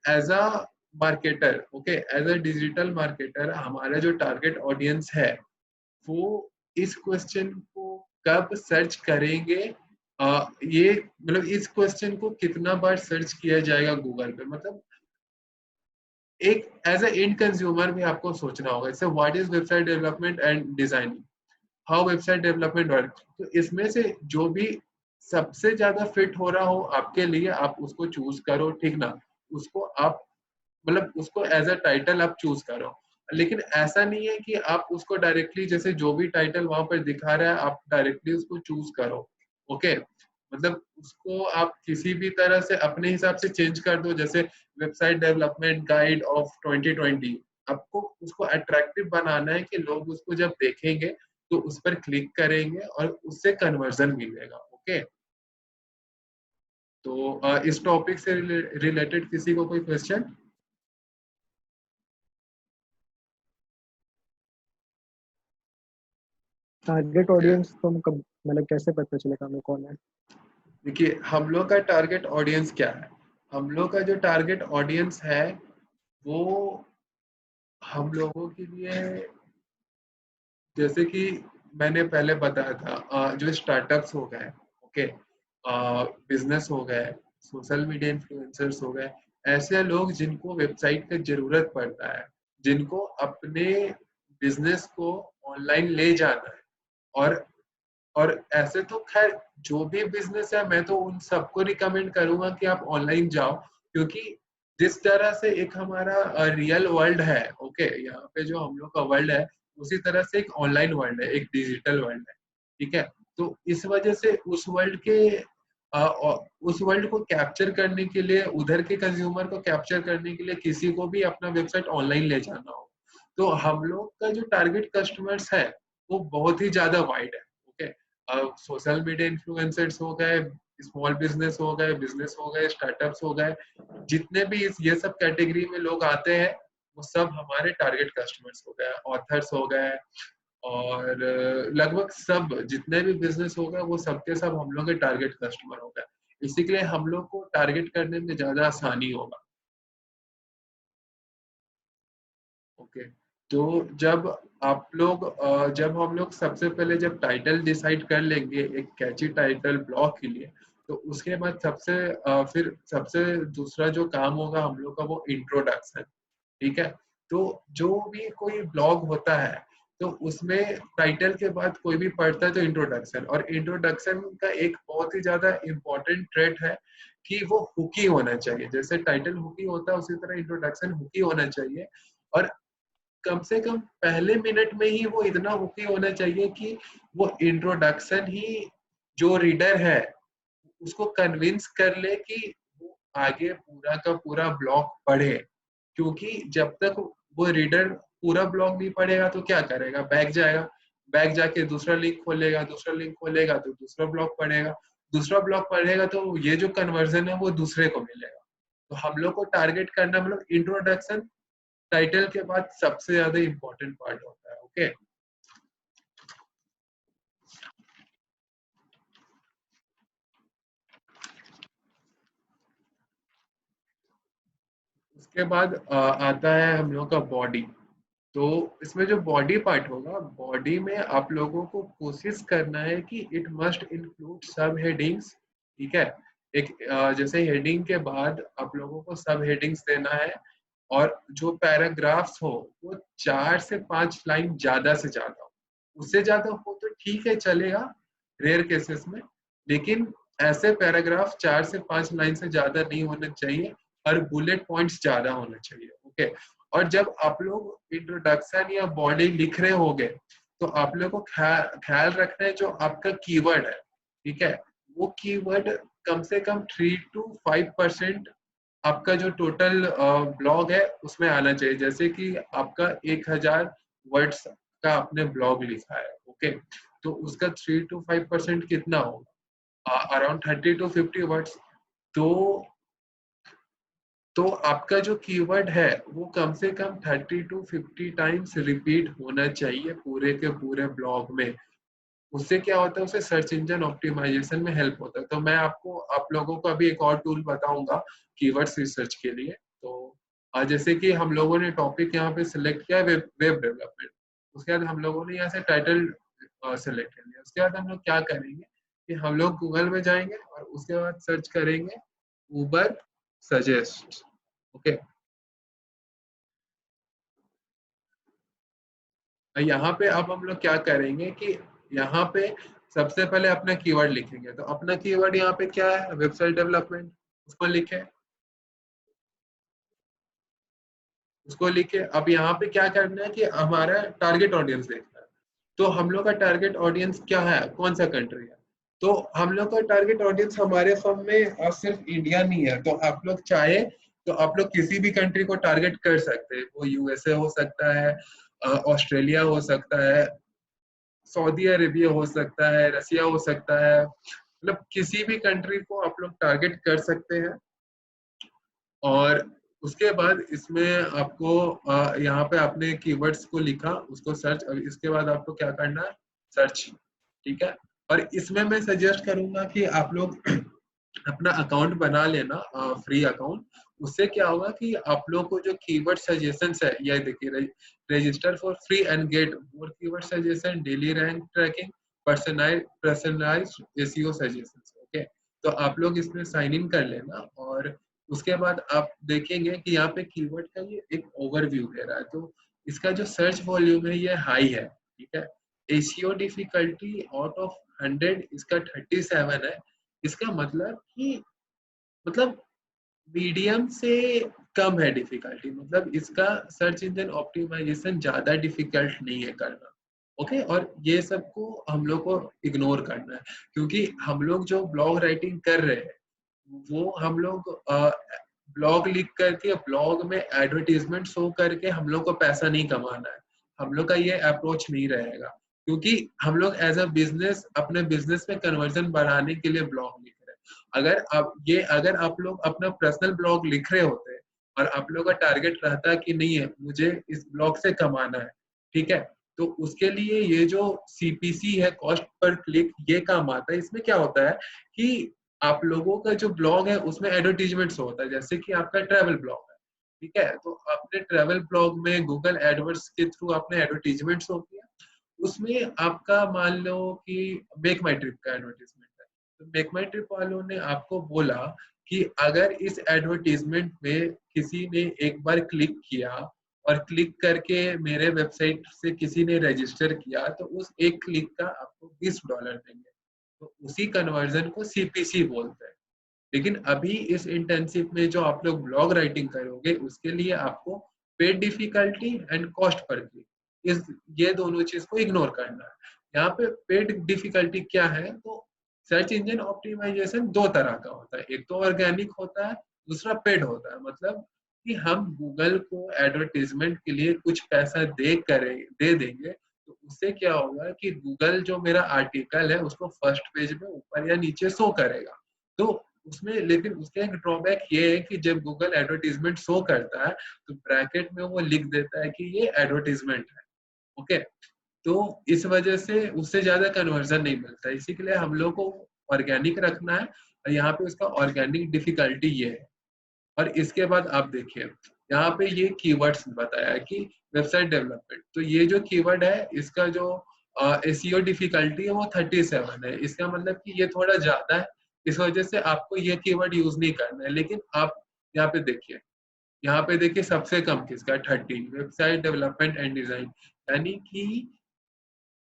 as a marketer, okay, as a digital marketer हमारा जो टारगेट ऑडियंस है वो इस क्वेश्चन को कब सर्च करेंगे, ये मतलब इस क्वेश्चन को कितना बार सर्च किया जाएगा गूगल पे। मतलब एक एज अ एंड कंज्यूमर भी आपको सोचना होगा, जैसे what is website development and designing, how website development work. तो इसमें से जो भी सबसे ज्यादा फिट हो रहा हो आपके लिए आप उसको चूज करो, ठीक ना। उसको आप मतलब उसको एज अ टाइटल आप चूज करो, लेकिन ऐसा नहीं है कि आप उसको डायरेक्टली जैसे जो भी टाइटल वहां पर दिखा रहा है आप डायरेक्टली उसको चूज करो, ओके। मतलब उसको आप किसी भी तरह से अपने हिसाब से चेंज कर दो, जैसे वेबसाइट डेवलपमेंट गाइड ऑफ 2020। आपको उसको अट्रैक्टिव बनाना है कि लोग उसको जब देखेंगे तो उस पर क्लिक करेंगे और उससे कन्वर्जन मिलेगा, ओके। तो इस टॉपिक से रिलेटेड किसी को कोई क्वेश्चन? टारगेट ऑडियंस तो हम कब मतलब कैसे पता चलेगा हमें कौन है? देखिए हम लोग का टारगेट ऑडियंस क्या है, हम लोग का जो टारगेट ऑडियंस है वो हम लोगों के लिए, जैसे कि मैंने पहले बताया था, जो स्टार्टअप्स हो गए, ओके, बिजनेस हो गए, सोशल मीडिया इन्फ्लुएंसर्स हो गए, ऐसे लोग जिनको वेबसाइट की जरूरत पड़ता है, जिनको अपने बिजनेस को ऑनलाइन ले जाना है। और ऐसे तो खैर जो भी बिजनेस है मैं तो उन सबको रिकमेंड करूंगा कि आप ऑनलाइन जाओ, क्योंकि जिस तरह से एक हमारा रियल वर्ल्ड है, ओके, यहाँ पे जो हम लोग का वर्ल्ड है उसी तरह से एक ऑनलाइन वर्ल्ड है, एक डिजिटल वर्ल्ड है, ठीक है। तो इस वजह से उस वर्ल्ड को कैप्चर करने के लिए, उधर के कंज्यूमर को कैप्चर करने के लिए किसी को भी अपना वेबसाइट ऑनलाइन ले जाना हो, तो हम लोग का जो टारगेट कस्टमर्स है वो बहुत ही ज्यादा वाइड है, ओके। सोशल मीडिया इन्फ्लुएंसर्स हो गए, स्मॉल बिजनेस हो गए, स्टार्टअप्स हो गए, जितने भी ये सब कैटेगरी में लोग आते हैं वो सब हमारे टारगेट कस्टमर्स हो गए, ऑथर्स हो गए, और लगभग सब जितने भी बिजनेस हो गए वो सब के सब हम लोग के टारगेट कस्टमर हो गए। इसी के लिए हम लोग को टारगेट करने में ज्यादा आसानी होगा, ओके। तो जब हम लोग सबसे पहले जब टाइटल डिसाइड कर लेंगे एक कैची टाइटल ब्लॉग के लिए, तो उसके बाद फिर सबसे दूसरा जो काम होगा हम लोग का वो इंट्रोडक्शन, ठीक है। तो जो भी कोई ब्लॉग होता है तो उसमें टाइटल के बाद कोई भी पढ़ता है तो इंट्रोडक्शन, और इंट्रोडक्शन का एक बहुत ही ज्यादा इम्पोर्टेंट ट्रेट है कि वो हुकी होना चाहिए। जैसे टाइटल हुकी होता है उसी तरह इंट्रोडक्शन हुकी होना चाहिए, और कम से कम पहले मिनट में ही वो इतना हुकी होना चाहिए कि वो इंट्रोडक्शन ही जो रीडर है उसको कन्विंस कर ले कि वो आगे पूरा का पूरा ब्लॉग पढ़े। क्योंकि जब तक वो रीडर पूरा ब्लॉग नहीं पढ़ेगा तो क्या करेगा, बैक जाएगा, बैक जाके दूसरा लिंक खोलेगा तो दूसरा ब्लॉग पढ़ेगा। दूसरा ब्लॉग पढ़ेगा तो ये जो कन्वर्जन है वो दूसरे को मिलेगा। तो हम लोग को टारगेट करना मतलब इंट्रोडक्शन टाइटल के बाद सबसे ज्यादा इंपॉर्टेंट पार्ट होता है। ओके, उसके बाद आता है हम लोग का बॉडी। तो इसमें जो बॉडी पार्ट होगा, बॉडी में आप लोगों को कोशिश करना है कि इट मस्ट इंक्लूड सब हेडिंग्स। ठीक है, एक जैसे हेडिंग के बाद आप लोगों को सब हेडिंग्स देना है, और जो पैराग्राफ्स हो वो 4 से 5 लाइन ज्यादा से ज्यादा हो। उससे ज्यादा हो तो ठीक है, चलेगा रेयर केसेस में, लेकिन ऐसे पैराग्राफ 4 से 5 लाइन से ज्यादा नहीं होने चाहिए, और बुलेट पॉइंट्स ज्यादा होने चाहिए। ओके, और जब आप लोग इंट्रोडक्शन या बॉडी लिख रहे होगे तो आप लोग को ख्याल रखना है जो आपका कीवर्ड है, ठीक है, वो कीवर्ड कम से कम 3 to 5% आपका जो टोटल ब्लॉग है उसमें आना चाहिए। जैसे कि आपका 1000 वर्ड्स का आपने ब्लॉग लिखा है, ओके, तो उसका 3 to 5% कितना होगा, अराउंड 30 to 50 वर्ड्स। तो आपका जो कीवर्ड है वो कम से कम 30 to 50 टाइम्स रिपीट होना चाहिए पूरे के पूरे ब्लॉग में। उससे क्या होता है, उससे सर्च इंजन ऑप्टिमाइजेशन में हेल्प होता है। तो मैं आपको आप लोगों को अभी एक और टूल बताऊंगा कीवर्ड्स रिसर्च के लिए। तो जैसे कि हम लोगों ने टॉपिक यहाँ पे सिलेक्ट किया वेब डेवलपमेंट, उसके बाद हम लोगों ने यहाँ से टाइटल सिलेक्ट कर लिया। उसके बाद हम लोग क्या करेंगे कि हम लोग गूगल में जाएंगे और उसके बाद सर्च करेंगे उबर सजेस्ट। ओके, यहाँ पे अब हम लोग क्या करेंगे कि यहाँ पे सबसे पहले अपना कीवर्ड लिखेंगे। तो अपना कीवर्ड यहाँ पे क्या है, वेबसाइट डेवलपमेंट, उसको लिखे। अब यहाँ पे क्या करना है कि हमारा टारगेट ऑडियंस देखना है। तो हम लोग का टारगेट ऑडियंस क्या है, कौन सा कंट्री है। तो हम लोग का टारगेट ऑडियंस हमारे फॉर्म में सिर्फ इंडिया नहीं है। तो आप लोग चाहे तो आप लोग किसी भी कंट्री को टारगेट कर सकते हैं। वो यूएसए हो सकता है, ऑस्ट्रेलिया हो सकता है, सऊदी अरेबिया हो सकता है, रसिया हो सकता है, मतलब किसी भी कंट्री को आप लोग टारगेट कर सकते हैं। और उसके बाद इसमें आपको यहाँ पे आपने कीवर्ड्स को लिखा, उसको सर्च, और इसके बाद आपको क्या करना है, सर्च। ठीक है, और इसमें मैं सजेस्ट करूंगा कि आप लोग अपना अकाउंट बना लेना, फ्री अकाउंट। उससे क्या होगा कि आप लोग को जो कीवर्ड सजेशंस है, ये देखिए, register for free and get more keyword suggestion, daily rank tracking, personalised SEO suggestions. Okay, तो आप लोग इसमें साइन इन कर लेना, और उसके बाद आप देखेंगे कि यहाँ पे कीवर्ड का ये एक ओवरव्यू दे रहा है। तो इसका जो सर्च वॉल्यूम है ये हाई है, ठीक है। एसईओ डिफिकल्टी आउट ऑफ 100 इसका 37 है। इसका मतलब कि मीडियम से कम है डिफिकल्टी, मतलब इसका सर्च इंजन ऑप्टिमाइजेशन ज्यादा डिफिकल्ट नहीं है करना। ओके, और ये सबको हम लोग को इग्नोर करना है, क्योंकि हम लोग जो ब्लॉग राइटिंग कर रहे हैं वो हम लोग ब्लॉग लिख करके ब्लॉग में एडवर्टीजमेंट शो करके हम लोग को पैसा नहीं कमाना है। हम लोग का ये अप्रोच नहीं रहेगा, क्योंकि हम लोग एज अ बिजनेस अपने बिजनेस में कन्वर्जन बढ़ाने के लिए ब्लॉग लिख रहे हैं। अगर आप लोग अपना पर्सनल ब्लॉग लिख रहे होते और आप लोग का टारगेट रहता कि नहीं है मुझे इस ब्लॉग से कमाना है, ठीक है, तो उसके लिए ये जो सीपीसी है, कॉस्ट पर क्लिक, ये काम आता है। इसमें क्या होता है कि आप लोगों का जो ब्लॉग है उसमें एडवर्टीजमेंट्स होता है। जैसे कि आपका ट्रैवल ब्लॉग है, ठीक है, तो आपने ट्रैवल ब्लॉग में गूगल एडवर्ड्स के थ्रू आपने एडवर्टीजमेंट्स हो किया, उसमें आपका मान लो कि मेक माई ट्रिप का एडवर्टीजमेंट है। तो मेक माई ट्रिप वालों ने आपको बोला कि अगर इस एडवर्टीजमेंट में किसी ने एक बार क्लिक किया और क्लिक करके मेरे वेबसाइट से किसी ने रजिस्टर किया, तो उस एक क्लिक का आपको $20 देंगे। तो उसी कन्वर्जन को सीपीसी बोलते हैं। लेकिन अभी इस इंटर्नशिप में जो आप लोग ब्लॉग राइटिंग करोगे उसके लिए आपको paid difficulty and cost per click, ये दोनों चीज को इग्नोर करना है। यहाँ पे पेड डिफिकल्टी क्या है, तो सर्च इंजन ऑप्टिमाइजेशन दो तरह का होता है, एक तो ऑर्गेनिक होता है, दूसरा पेड होता है। मतलब कि हम गूगल को एडवर्टीजमेंट के लिए कुछ पैसा दे देंगे तो उससे क्या होगा कि गूगल जो मेरा आर्टिकल है उसको फर्स्ट पेज में ऊपर या नीचे शो करेगा। तो उसमें लेकिन उसका एक ड्रॉबैक ये है कि जब गूगल एडवर्टीजमेंट शो करता है तो ब्रैकेट में वो लिख देता है कि ये एडवर्टीजमेंट है। ओके, तो इस वजह से उससे ज्यादा कन्वर्जन नहीं मिलता। इसी के लिए हम लोग को ऑर्गेनिक रखना है, और यहाँ पे उसका ऑर्गेनिक डिफिकल्टी ये है। और इसके बाद आप देखिए यहाँ पे ये कीवर्ड्स बताया है कि वेबसाइट डेवलपमेंट, तो ये जो कीवर्ड है इसका जो एसईओ डिफिकल्टी है वो 37 है। इसका मतलब कि ये थोड़ा ज्यादा है, इस वजह से आपको ये कीवर्ड यूज नहीं करना है। लेकिन आप यहाँ पे देखिए सबसे कम किसका, 13, वेबसाइट डेवलपमेंट एंड डिजाइन। यानी कि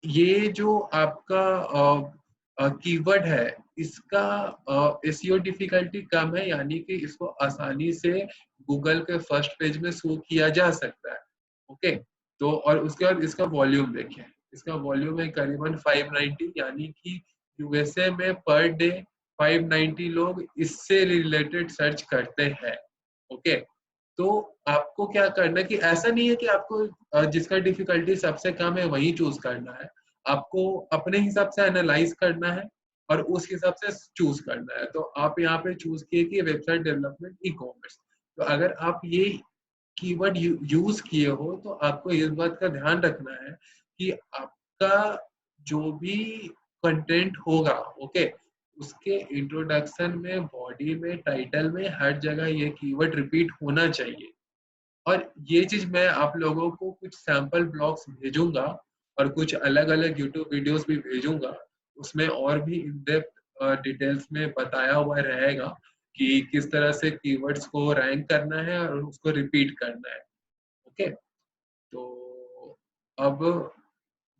ये जो आपका कीवर्ड है इसका एसईओ डिफिकल्टी कम है, यानी कि इसको आसानी से गूगल के फर्स्ट पेज में शो किया जा सकता है। ओके, तो और उसके बाद इसका वॉल्यूम देखिए, इसका वॉल्यूम है करीबन 590, यानी कि यूएसए में पर डे 590 लोग इससे रिलेटेड सर्च करते हैं। ओके, तो आपको क्या करना है कि ऐसा नहीं है कि आपको जिसका डिफिकल्टी सबसे कम है वही चूज करना है, आपको अपने हिसाब से एनालाइज करना है और उस हिसाब से चूज करना है। तो आप यहाँ पे चूज किए कि वेबसाइट डेवलपमेंट ई कॉमर्स। तो अगर आप ये कीवर्ड यूज किए हो तो आपको इस बात का ध्यान रखना है कि आपका जो भी कंटेंट होगा, ओके, उसके इंट्रोडक्शन में, बॉडी में, टाइटल में, हर जगह ये कीवर्ड रिपीट होना चाहिए। और ये चीज मैं आप लोगों को कुछ सैंपल ब्लॉग्स भेजूंगा और कुछ अलग अलग यूट्यूब वीडियोस भी भेजूंगा, उसमें और भी इन डेप्थ डिटेल्स में बताया हुआ रहेगा कि किस तरह से कीवर्ड्स को रैंक करना है और उसको रिपीट करना है। ओके, तो अब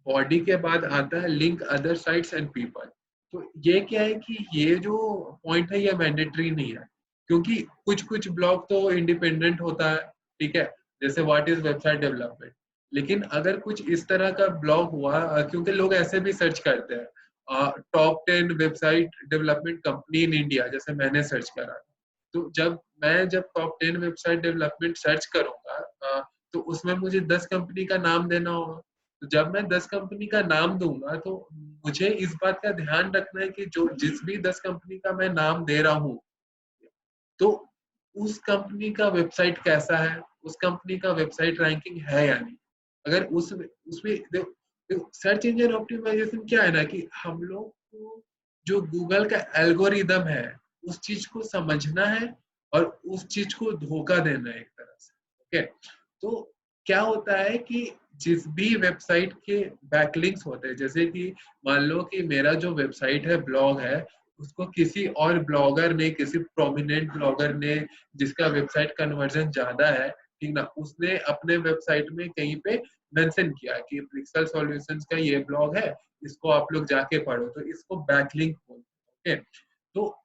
बॉडी के बाद आता है link other sites and people. तो ये क्या है कि ये जो पॉइंट है ये मैंडेटरी नहीं है, क्योंकि कुछ कुछ ब्लॉग तो इंडिपेंडेंट होता है, ठीक है, जैसे व्हाट इज वेबसाइट डेवलपमेंट। लेकिन अगर कुछ इस तरह का ब्लॉग हुआ, क्योंकि लोग ऐसे भी सर्च करते हैं top 10 website development company in India, जैसे मैंने सर्च करा, तो जब टॉप 10 वेबसाइट डेवलपमेंट सर्च करूंगा तो उसमें मुझे 10 कंपनी का नाम देना होगा। तो जब मैं 10 कंपनी का नाम दूंगा तो मुझे इस बात का ध्यान रखना है कि जो जिस भी 10 कंपनी का मैं नाम दे रहा हूँ तो उस कंपनी का वेबसाइट कैसा है, उस कंपनी का वेबसाइट रैंकिंग है या नहीं। अगर उसमें सर्च इंजन ऑप्टिमाइजेशन क्या है ना कि हम लोग को जो गूगल का एल्गोरिदम है उस चीज को समझना है और उस चीज को धोखा देना है एक तरह से। ओके, तो क्या होता है कि जिस भी वेबसाइट के बैकलिंक्स होते हैं, जैसे कि मान लो कि मेरा जो वेबसाइट है, ब्लॉग है, उसको किसी और ब्लॉगर ने, किसी प्रोमिनेंट ब्लॉगर ने जिसका वेबसाइट कन्वर्जन ज्यादा है, ठीक ना, उसने अपने वेबसाइट में कहीं पे मेंशन किया कि पिक्सल सॉल्यूशंस का ये ब्लॉग है, इसको आप लोग जाके पढ़ो, तो इसको बैकलिंक बोलते हैं। ओके, तो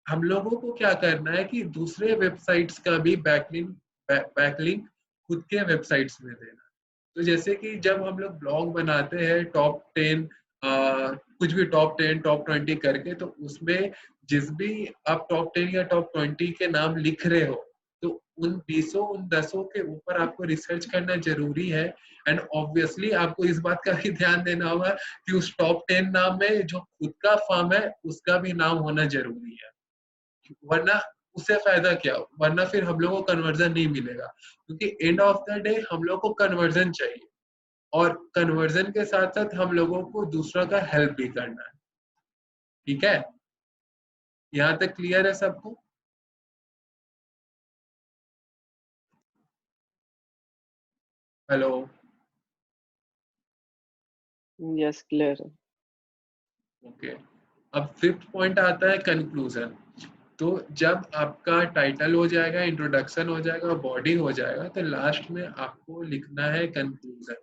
हम लोगों को क्या करना है कि दूसरे वेबसाइट्स का भी बैकलिंक खुद के वेबसाइट्स में देना। तो जैसे कि जब हम लोग ब्लॉग बनाते हैं टॉप 10 कुछ भी टॉप 10 टॉप 20 करके, तो उसमें जिस भी आप टॉप 10 या टॉप 20 के नाम लिख रहे हो तो उन 20 उन 10 के ऊपर आपको रिसर्च करना जरूरी है। एंड ऑब्वियसली आपको इस बात का भी ध्यान देना होगा कि उस टॉप 10 नाम में जो खुद का फर्म है उसका भी नाम होना जरूरी है, वरना उससे फायदा क्या, वरना फिर हम लोग को कन्वर्जन नहीं मिलेगा। क्योंकि एंड ऑफ द डे हम लोग को कन्वर्जन चाहिए और कन्वर्जन के साथ साथ हम लोगों को दूसरा का हेल्प भी करना है। ठीक है, यहाँ तक क्लियर है सबको? हेलो, यस, क्लियर है। ओके, अब फिफ्थ पॉइंट आता है कंक्लूजन। तो जब आपका टाइटल हो जाएगा, इंट्रोडक्शन हो जाएगा, बॉडी हो जाएगा, तो लास्ट में आपको लिखना है कंक्लूजन।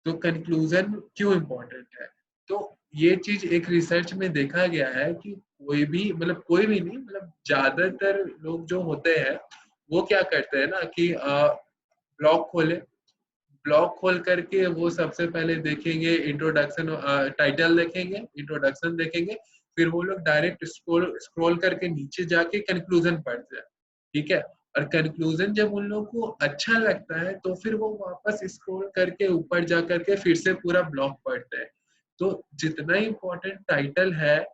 तो कंक्लूजन क्यों इम्पोर्टेंट है? तो ये चीज एक रिसर्च में देखा गया है कि कोई भी नहीं, मतलब ज्यादातर लोग जो होते हैं वो क्या करते हैं ना कि ब्लॉग खोल करके वो सबसे पहले देखेंगे इंट्रोडक्शन, टाइटल देखेंगे, इंट्रोडक्शन देखेंगे, फिर वो लोग डायरेक्ट स्क्रॉल करके नीचे जाके कंक्लूजन पढ़ते हैं। ठीक है, और कंक्लूजन जब उन लोगों को अच्छा लगता है तो फिर वो वापस स्क्रॉल करके ऊपर जा करके फिर से पूरा ब्लॉग पढ़ते हैं। तो जितना इम्पोर्टेंट टाइटल है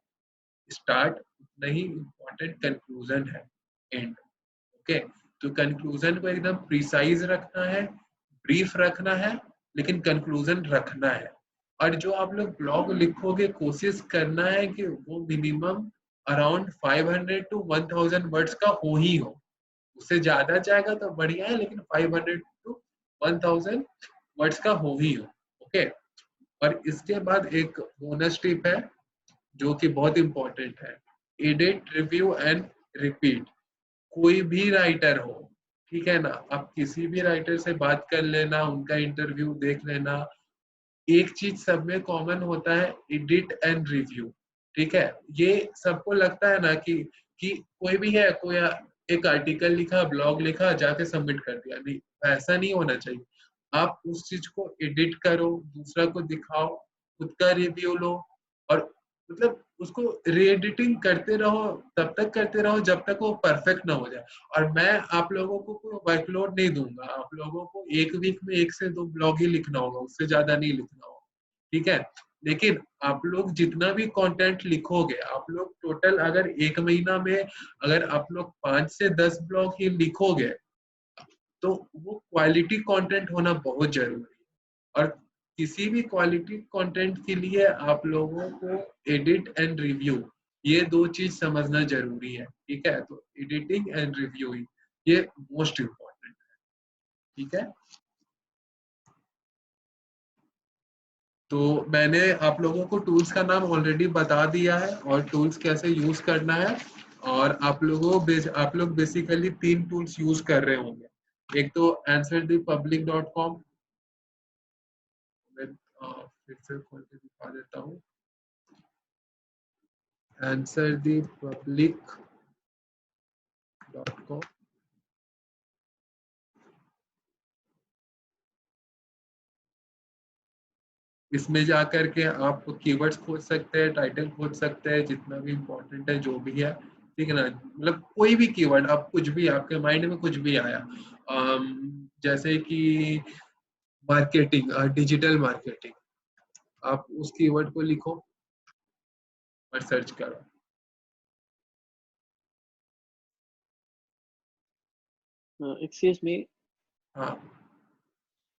स्टार्ट, उतना ही इम्पोर्टेंट कंक्लूजन है एंड। ओके, तो कंक्लूजन को एकदम प्रिसाइज रखना है, ब्रीफ रखना है, लेकिन कंक्लूजन रखना है। और जो आप लोग ब्लॉग लिखोगे कोशिश करना है कि वो मिनिमम अराउंड 500 to 1000 वर्ड्स का हो ही हो। उससे ज्यादा जाएगा तो बढ़िया है, लेकिन 500 to 1000 वर्ड्स का हो ही हो। ओके, और इसके बाद एक बोनस टिप है जो कि बहुत इंपॉर्टेंट है, एडिट, रिव्यू एंड रिपीट। कोई भी राइटर हो, ठीक है ना, आप किसी भी राइटर से बात कर लेना, उनका इंटरव्यू देख लेना, एक चीज सब में कॉमन होता है, एडिट एंड रिव्यू। ठीक है, ये सबको लगता है ना कि कोई भी है, कोई एक आर्टिकल लिखा, ब्लॉग लिखा, जाके सबमिट कर दिया। नहीं, ऐसा नहीं होना चाहिए। आप उस चीज को एडिट करो, दूसरा को दिखाओ, खुद का रिव्यू लो, और मतलब उसको रीएडिटिंग करते रहो, तब तक करते रहो जब तक वो परफेक्ट ना हो जाए। और मैं आप लोगों को कोई वर्कलोड नहीं दूंगा, आप लोगों को एक वीक में 1 से 2 ब्लॉग ही लिखना होगा, उससे ज्यादा नहीं लिखना होगा। ठीक है, लेकिन आप लोग जितना भी कंटेंट लिखोगे, आप लोग टोटल अगर 1 महीना में अगर आप लोग 5 से 10 ब्लॉग ही लिखोगे तो वो क्वालिटी कंटेंट होना बहुत जरूरी है। और किसी भी क्वालिटी कंटेंट के लिए आप लोगों को एडिट एंड रिव्यू, ये 2 चीज समझना जरूरी है। ठीक है, तो एडिटिंग एंड रिव्यूइंग ये मोस्ट इम्पोर्टेंट है। ठीक है, तो मैंने आप लोगों को टूल्स का नाम ऑलरेडी बता दिया है और टूल्स कैसे यूज करना है। और आप लोग बेसिकली 3 टूल्स यूज कर रहे होंगे। एक तो answerthepublic.com, मैं फिर से खोल के दिखा देता हूँ। answerthepublic.com, इसमें जा करके आप कीवर्ड्स खोज सकते हैं, टाइटल खोज सकते हैं, जितना भी इम्पोर्टेंट है जो भी है। ठीक है ना, मतलब कोई भी कीवर्ड, आप कुछ भी आपके माइंड में कुछ भी आया, जैसे कि मार्केटिंग, डिजिटल मार्केटिंग, आप उस कीवर्ड को लिखो और सर्च करो। एक्सक्यूज मी, हाँ,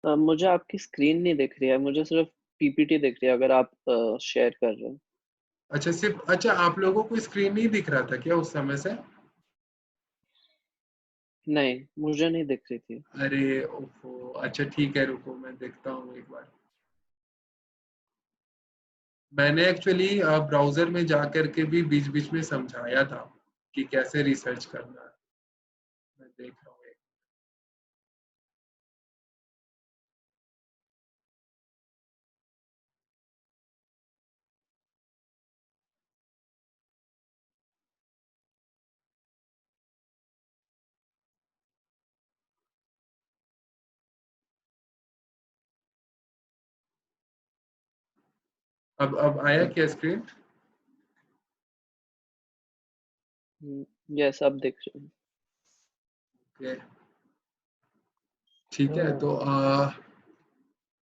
मुझे आपकी स्क्रीन नहीं दिख रही है, मुझे सिर्फ पीपीटी दिख रही है, अगर आप शेयर कर रहे हो। अच्छा, सिर्फ अच्छा, आप लोगों को स्क्रीन नहीं दिख रहा था क्या उस समय से? नहीं, मुझे नहीं दिख रही थी। अरे ओफो, अच्छा ठीक है, रुको मैं देखता हूँ एक बार। मैंने एक्चुअली ब्राउजर में जा करके भी बीच बीच में समझाया था कि कैसे रिसर्च करना है। मैं देख रहा हूँ अब आया क्या स्क्रीन? यस, अब दिख रही है। ओके, ठीक है, तो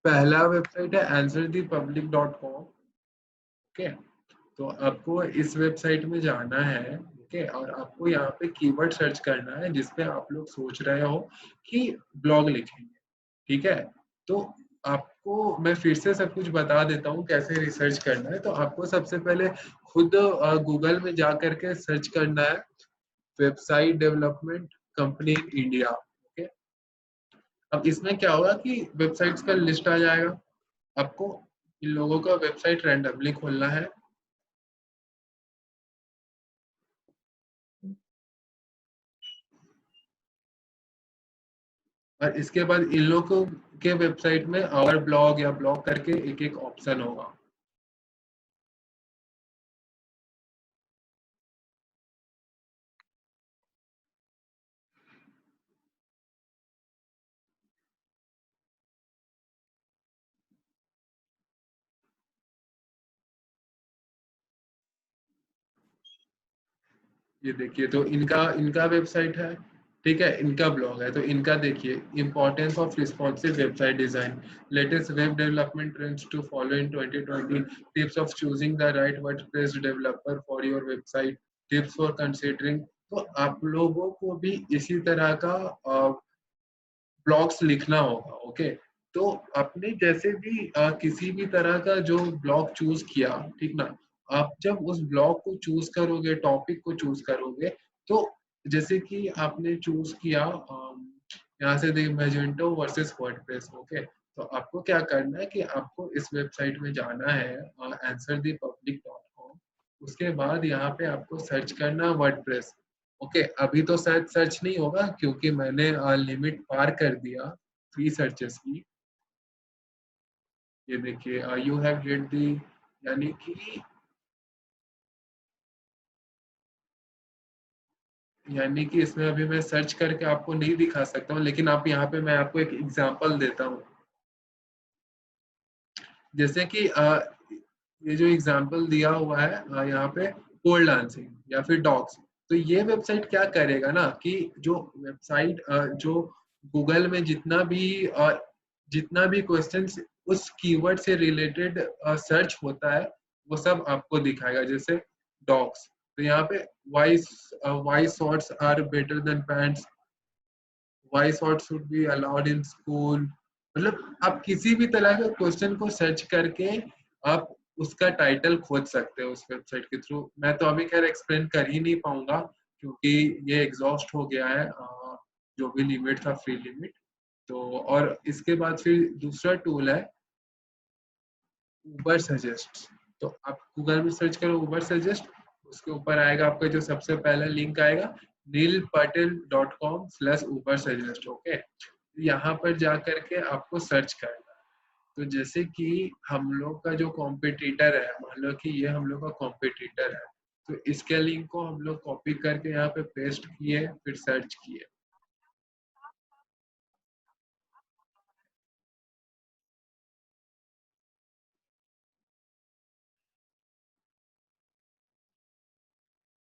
पहला वेबसाइट है answerthepublic.com। ओके, तो आपको इस वेबसाइट में जाना है। ओके, और आपको यहाँ पे कीवर्ड सर्च करना है जिसपे आप लोग सोच रहे हो कि ब्लॉग लिखेंगे। ठीक है, तो आपको मैं फिर से सब कुछ बता देता हूँ कैसे रिसर्च करना है। तो आपको सबसे पहले खुद गूगल में जा करके सर्च करना है, website development company in India. Okay, अब इसमें क्या होगा कि वेबसाइट्स का लिस्ट आ जाएगा, आपको इन लोगों का वेबसाइट रैंडमली खोलना है। और इसके बाद इन लोगों के वेबसाइट में आवर ब्लॉग या ब्लॉग करके एक एक ऑप्शन होगा। ये देखिए, तो इनका इनका वेबसाइट है। ठीक है, इनका ब्लॉग है। तो इनका देखिए, importance of responsive website design, latest web development trends to follow in 2020, tips of choosing the right WordPress developer for your website, tips for considering. तो आप लोगों को भी इसी तरह का ब्लॉग्स लिखना होगा। ओके, तो आपने जैसे भी किसी भी तरह का जो ब्लॉग चूज किया, ठीक ना, आप जब उस ब्लॉग को चूज करोगे, टॉपिक को चूज करोगे, तो जैसे कि आपने चूज किया यहाँ से देखिए मैजेंटो वर्सेस वर्डप्रेस। ओके, तो आपको क्या करना है कि आपको इस वेबसाइट में जाना है, answerthepublic.com। उसके बाद यहाँ पे आपको सर्च करना वर्डप्रेस। ओके, अभी तो शायद सर्च नहीं होगा क्योंकि मैंने लिमिट पार कर दिया फ्री सर्चेस की। ये देखिए, यू हैव हिट दी, यानी कि इसमें अभी मैं सर्च करके आपको नहीं दिखा सकता हूँ, लेकिन आप यहाँ पे मैं आपको एक एग्जांपल देता हूँ। जैसे कि ये जो एग्जांपल दिया हुआ है यहाँ पे, पोल डांसिंग या फिर डॉग्स। तो ये वेबसाइट क्या करेगा ना कि जो वेबसाइट जो गूगल में जितना भी क्वेश्चंस उस कीवर्ड से रिलेटेड सर्च होता है, वो सब आपको दिखाएगा। जैसे डॉग्स, तो यहाँ पे why shorts are better than pants, why short should be allowed in school. मतलब आप किसी भी तरह के क्वेश्चन को सर्च करके आप उसका टाइटल खोज सकते हो उस वेबसाइट के थ्रू। मैं तो अभी खैर एक्सप्लेन कर ही नहीं पाऊंगा क्योंकि ये एग्जॉस्ट हो गया है, जो भी लिमिट था, फ्री लिमिट। तो और इसके बाद फिर दूसरा टूल है उबर सजेस्ट। तो आप गूगल में सर्च करो उबर सजेस्ट, उसके ऊपर आएगा आपका जो सबसे पहला लिंक आएगा, neilpatel.com/uber suggest। ओके, यहाँ पर जा करके आपको सर्च करना है। तो जैसे कि हम लोग का जो कॉम्पिटिटर है, मान लो कि ये हम लोग का कॉम्पिटिटर है, तो इसके लिंक को हम लोग कॉपी करके यहाँ पे पेस्ट किए, फिर सर्च किए।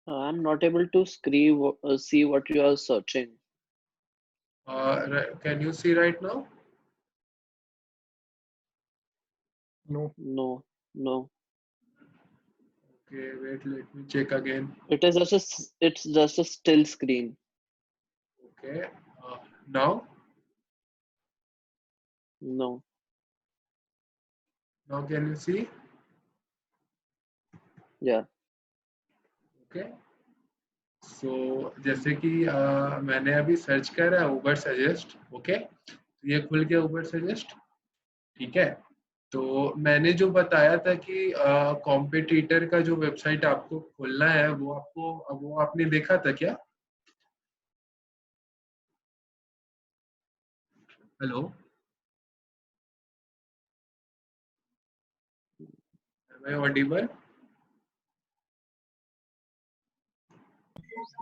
I'm not able to see what you are searching. Can you see right now? No. No, no. Okay, wait, let me check again. It's just a still screen. Okay, now No. can you see? Yeah. Okay, so जैसे कि मैंने अभी सर्च करा है उबर सजेस्ट। ओके, तो ये खुल गया उबर सजेस्ट। ठीक है, तो मैंने जो बताया था कि कॉम्पिटिटर का जो वेबसाइट आपको खोलना है, वो आपने देखा था क्या? Hello, am I audible?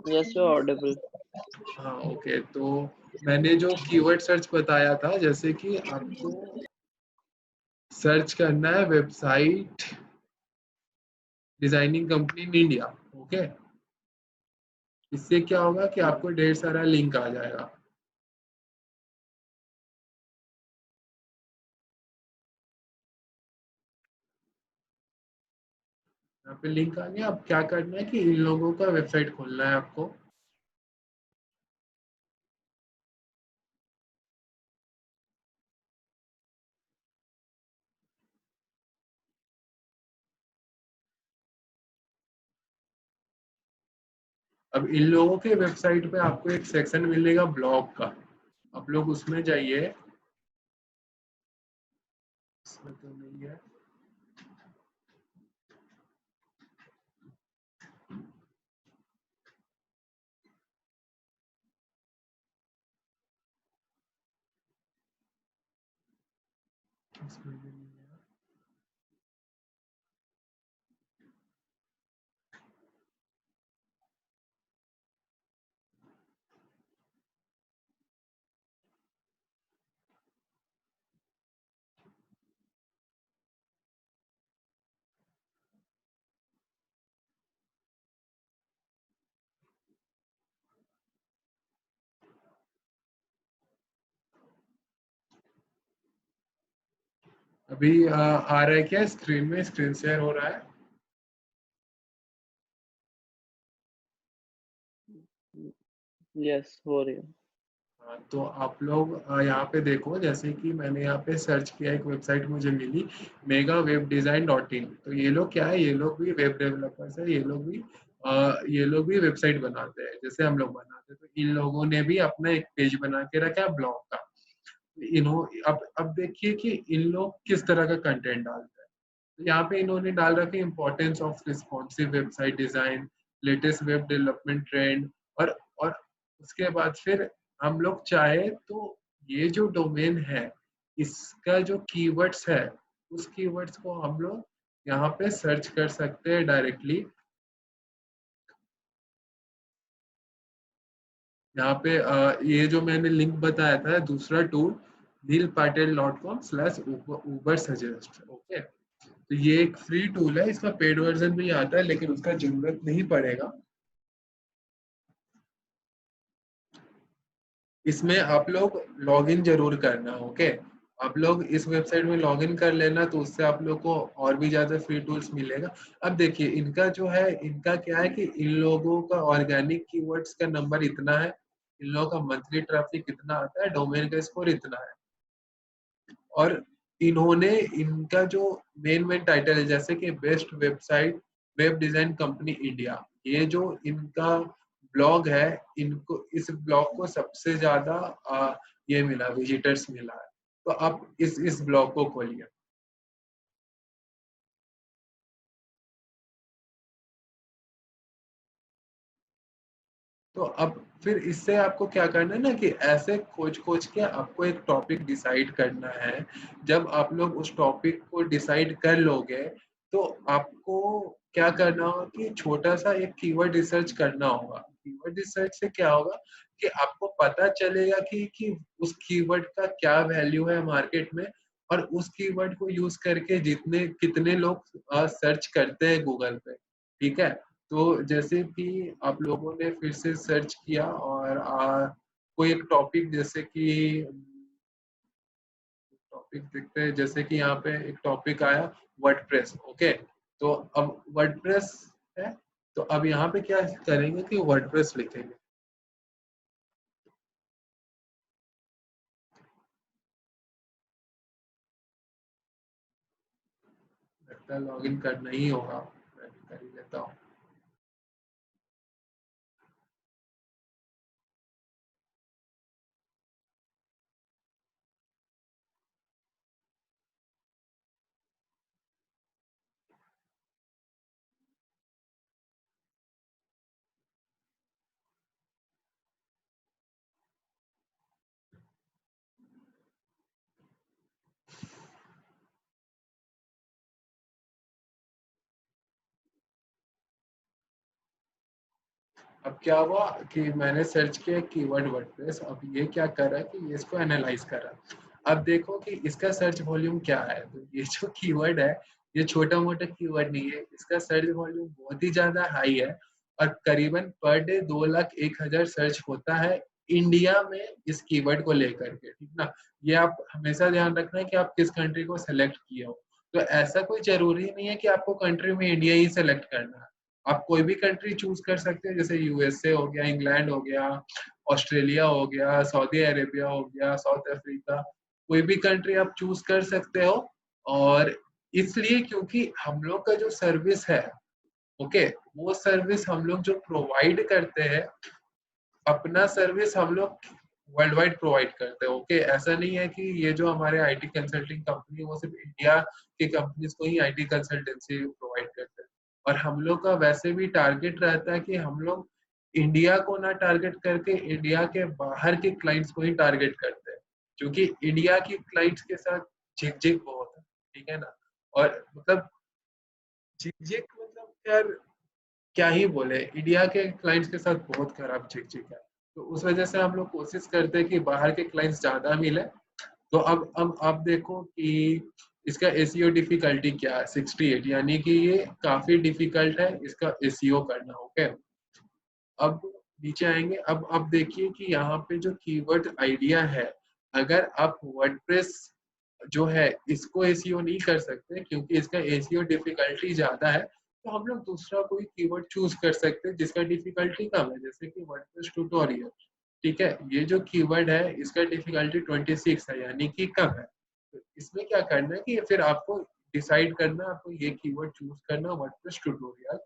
Yes, you're audible. हाँ, ओके, तो मैंने जो कीवर्ड सर्च बताया था, जैसे कि आपको सर्च करना है website designing company in India. Okay, इससे क्या होगा कि आपको ढेर सारा लिंक आ जाएगा। यहाँ पे लिंक आ गया। अब क्या करना है कि इन लोगों का वेबसाइट खोलना है आपको। अब इन लोगों के वेबसाइट पे आपको एक सेक्शन मिलेगा ब्लॉग का, आप लोग उसमें जाइए। इसमें तो नहीं है। इसमें भी नहीं है। अभी आ रहा है क्या स्क्रीन में? स्क्रीन शेयर हो रहा है? यस, हो रही है। हाँ, तो आप लोग यहाँ पे देखो, जैसे कि मैंने यहाँ पे सर्च किया, एक वेबसाइट मुझे मिली megawebdesign.in। तो ये लोग क्या है, ये लोग भी वेब डेवलपर्स है, ये लोग भी वेबसाइट बनाते हैं जैसे हम लोग बनाते हैं। तो इन लोगों ने भी अपना एक पेज बना के रखा है ब्लॉग का। अब देखिए कि इन लोग किस तरह का कंटेंट डालते हैं। तो यहाँ पे इन्होंने डाल रखा है importance of responsive website design, latest web development trend, और उसके बाद फिर हम लोग चाहे तो ये जो डोमेन है इसका जो कीवर्ड्स है उस कीवर्ड्स को हम लोग यहाँ पे सर्च कर सकते हैं डायरेक्टली। यहाँ पे ये जो मैंने लिंक बताया था दूसरा टूल, neelpatel.com/uber suggest। ओके, तो ये एक फ्री टूल है, इसका पेड वर्जन भी आता है लेकिन उसका जरूरत नहीं पड़ेगा। इसमें आप लोग लॉगिन जरूर करना। ओके, आप लोग इस वेबसाइट में लॉगिन कर लेना, तो उससे आप लोग को और भी ज्यादा फ्री टूल्स मिलेगा। अब देखिए इनका जो है, इनका क्या है कि इन लोगों का ऑर्गेनिक कीवर्ड्स का नंबर इतना है, इन लोगों का मंथली ट्रैफिक इतना आता है, डोमेन का स्कोर इतना है, और इन्होंने इनका जो मेन टाइटल है जैसे कि best website web design company India, ये जो इनका ब्लॉग है, इनको इस ब्लॉग को सबसे ज्यादा ये मिला, विजिटर्स मिला है। तो आप इस ब्लॉग को खोलिए। तो अब फिर इससे आपको क्या करना है ना, कि ऐसे खोज खोज के आपको एक टॉपिक डिसाइड करना है। जब आप लोग उस टॉपिक को डिसाइड कर लोगे तो आपको क्या करना होगा कि छोटा सा एक कीवर्ड रिसर्च करना होगा। कीवर्ड रिसर्च से क्या होगा कि आपको पता चलेगा कि उस कीवर्ड का क्या वैल्यू है मार्केट में, और उस कीवर्ड को यूज करके जितने कितने लोग सर्च करते हैं गूगल पे। ठीक है, तो जैसे कि आप लोगों ने फिर से सर्च किया और कोई एक टॉपिक, जैसे कि टॉपिक देखते हैं, जैसे कि यहाँ पे एक टॉपिक आया वर्डप्रेस। ओके, तो अब वर्डप्रेस है, तो अब यहाँ पे क्या करेंगे कि वर्डप्रेस लिखेंगे। लगता है लॉगिन करना ही होगा, मैं भी कर ही लेता हूँ। अब क्या हुआ कि मैंने सर्च किया कीवर्ड वर्डप्रेस, अब ये क्या कर रहा है कि ये इसको एनालाइज कर रहा है। अब देखो कि इसका सर्च वॉल्यूम क्या है। तो ये जो कीवर्ड है ये छोटा मोटा कीवर्ड नहीं है, इसका सर्च वॉल्यूम बहुत ही ज्यादा हाई है, और करीबन पर डे 2,01,000 सर्च होता है इंडिया में इस कीवर्ड को लेकर के। ठीक ना, ये आप हमेशा ध्यान रखना है कि आप किस कंट्री को सेलेक्ट किए हो। तो ऐसा कोई जरूरी नहीं है कि आपको कंट्री में इंडिया ही सेलेक्ट करना है, आप कोई भी कंट्री चूज कर सकते हैं, जैसे यूएसए हो गया, इंग्लैंड हो गया, ऑस्ट्रेलिया हो गया, सऊदी अरेबिया हो गया, साउथ अफ्रीका, कोई भी कंट्री आप चूज कर सकते हो। और इसलिए क्योंकि हम लोग का जो सर्विस है, ओके, वो सर्विस हम लोग जो प्रोवाइड करते हैं, अपना सर्विस हम लोग वर्ल्ड वाइड प्रोवाइड करते हैं। ओके, ऐसा नहीं है कि ये जो हमारे आईटी कंसल्टिंग कंपनी है वो सिर्फ इंडिया की कंपनीज को ही आईटी कंसल्टेंसी प्रोवाइड करते हैं। और हम लोग का वैसे भी टारगेट रहता है कि हम लोग इंडिया को ना टारगेट करके इंडिया के बाहर के क्लाइंट्स को ही टारगेट करते हैं, क्योंकि इंडिया की क्लाइंट्स के साथ झिकझिक बहुत है। ठीक है ना, और मतलब झिकझिक मतलब यार क्या ही बोले, इंडिया के क्लाइंट्स के साथ बहुत खराब झिकझिक है। तो उस वजह से हम लोग कोशिश करते हैं कि बाहर के क्लाइंट्स ज्यादा मिले। तो अब आप देखो कि इसका एसीओ डिफिकल्टी क्या है, 68, यानी कि ये काफी डिफिकल्ट है इसका एसीओ करना। ओके, अब नीचे आएंगे। अब देखिए कि यहाँ पे जो कीवर्ड आइडिया है, अगर आप वर्डप्रेस जो है इसको एसीओ नहीं कर सकते क्योंकि इसका एसीओ डिफिकल्टी ज्यादा है, तो हम लोग दूसरा कोई कीवर्ड चूज कर सकते हैं जिसका डिफिकल्टी कम है, जैसे कि वर्डप्रेस ट्यूटोरियल। ठीक है, ये जो कीवर्ड है इसका डिफिकल्टी 26 है, यानी कि कम है। तो इसमें क्या करना है कि फिर आपको डिसाइड करना, आपको ये कीवर्ड चूज करना वर्डप्रेस ट्यूटोरियल,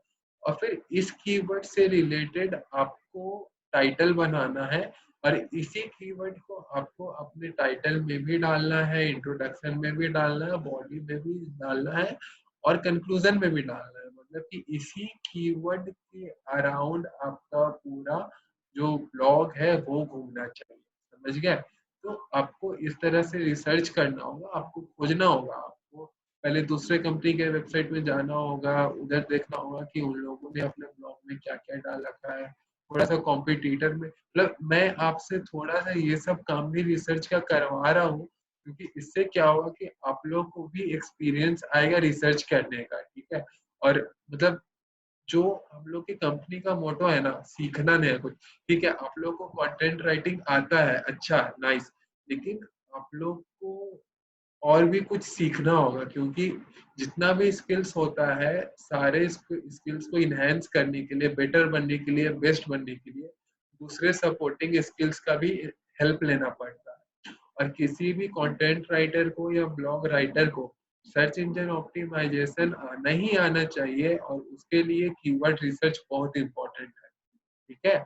और फिर इस कीवर्ड से रिलेटेड आपको टाइटल बनाना है, और इसी कीवर्ड को आपको अपने टाइटल में भी डालना है, इंट्रोडक्शन में भी डालना है, बॉडी में भी डालना है, और कंक्लूजन में भी डालना है। मतलब कि इसी कीवर्ड के अराउंड आपका पूरा जो ब्लॉग है वो घूमना चाहिए। समझ गए? तो आपको इस तरह से रिसर्च करना होगा, आपको खोजना होगा, आपको पहले दूसरे कंपनी के वेबसाइट में जाना होगा, उधर देखना होगा कि उन लोगों ने अपने ब्लॉग में क्या क्या डाल रखा है, थोड़ा सा कॉम्पिटिटर में, मतलब मैं आपसे थोड़ा सा ये सब काम भी रिसर्च का करवा रहा हूँ, क्योंकि इससे क्या होगा कि आप लोग को भी एक्सपीरियंस आएगा रिसर्च करने का। ठीक है, और मतलब जो हम लोग की कंपनी का मोटो है ना, सीखना नहीं है कुछ। ठीक है, आप लोग को कंटेंट राइटिंग आता है, अच्छा नाइस, लेकिन आप लोग को और भी कुछ सीखना होगा, क्योंकि जितना भी स्किल्स होता है, सारे स्किल्स को इनहेंस करने के लिए, बेटर बनने के लिए, बेस्ट बनने के लिए दूसरे सपोर्टिंग स्किल्स का भी हेल्प लेना पड़ता है। और किसी भी कंटेंट राइटर को या ब्लॉग राइटर को सर्च इंजन ऑप्टिमाइजेशन आना ही आना चाहिए, और उसके लिए कीवर्ड रिसर्च बहुत इंपॉर्टेंट है। ठीक है,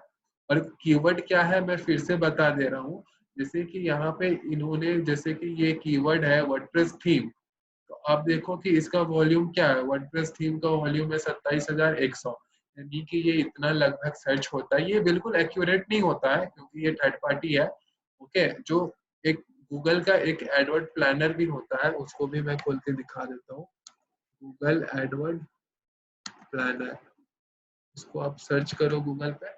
और कीवर्ड क्या है मैं फिर से बता दे रहा हूँ। जैसे कि यहाँ पे इन्होंने, जैसे कि ये कीवर्ड है वर्डप्रेस थीम, तो आप देखो कि इसका वॉल्यूम क्या है, वर्डप्रेस थीम का वॉल्यूम है 27,100, यानी कि ये इतना लगभग सर्च होता है। ये बिल्कुल एक्यूरेट नहीं होता है क्योंकि ये थर्ड पार्टी है। ओके, जो एक गूगल का एक एडवर्ड प्लानर भी होता है, उसको भी मैं खोल के दिखा देता हूँ, गूगल एडवर्ड प्लानर। इसको आप सर्च करो गूगल पे,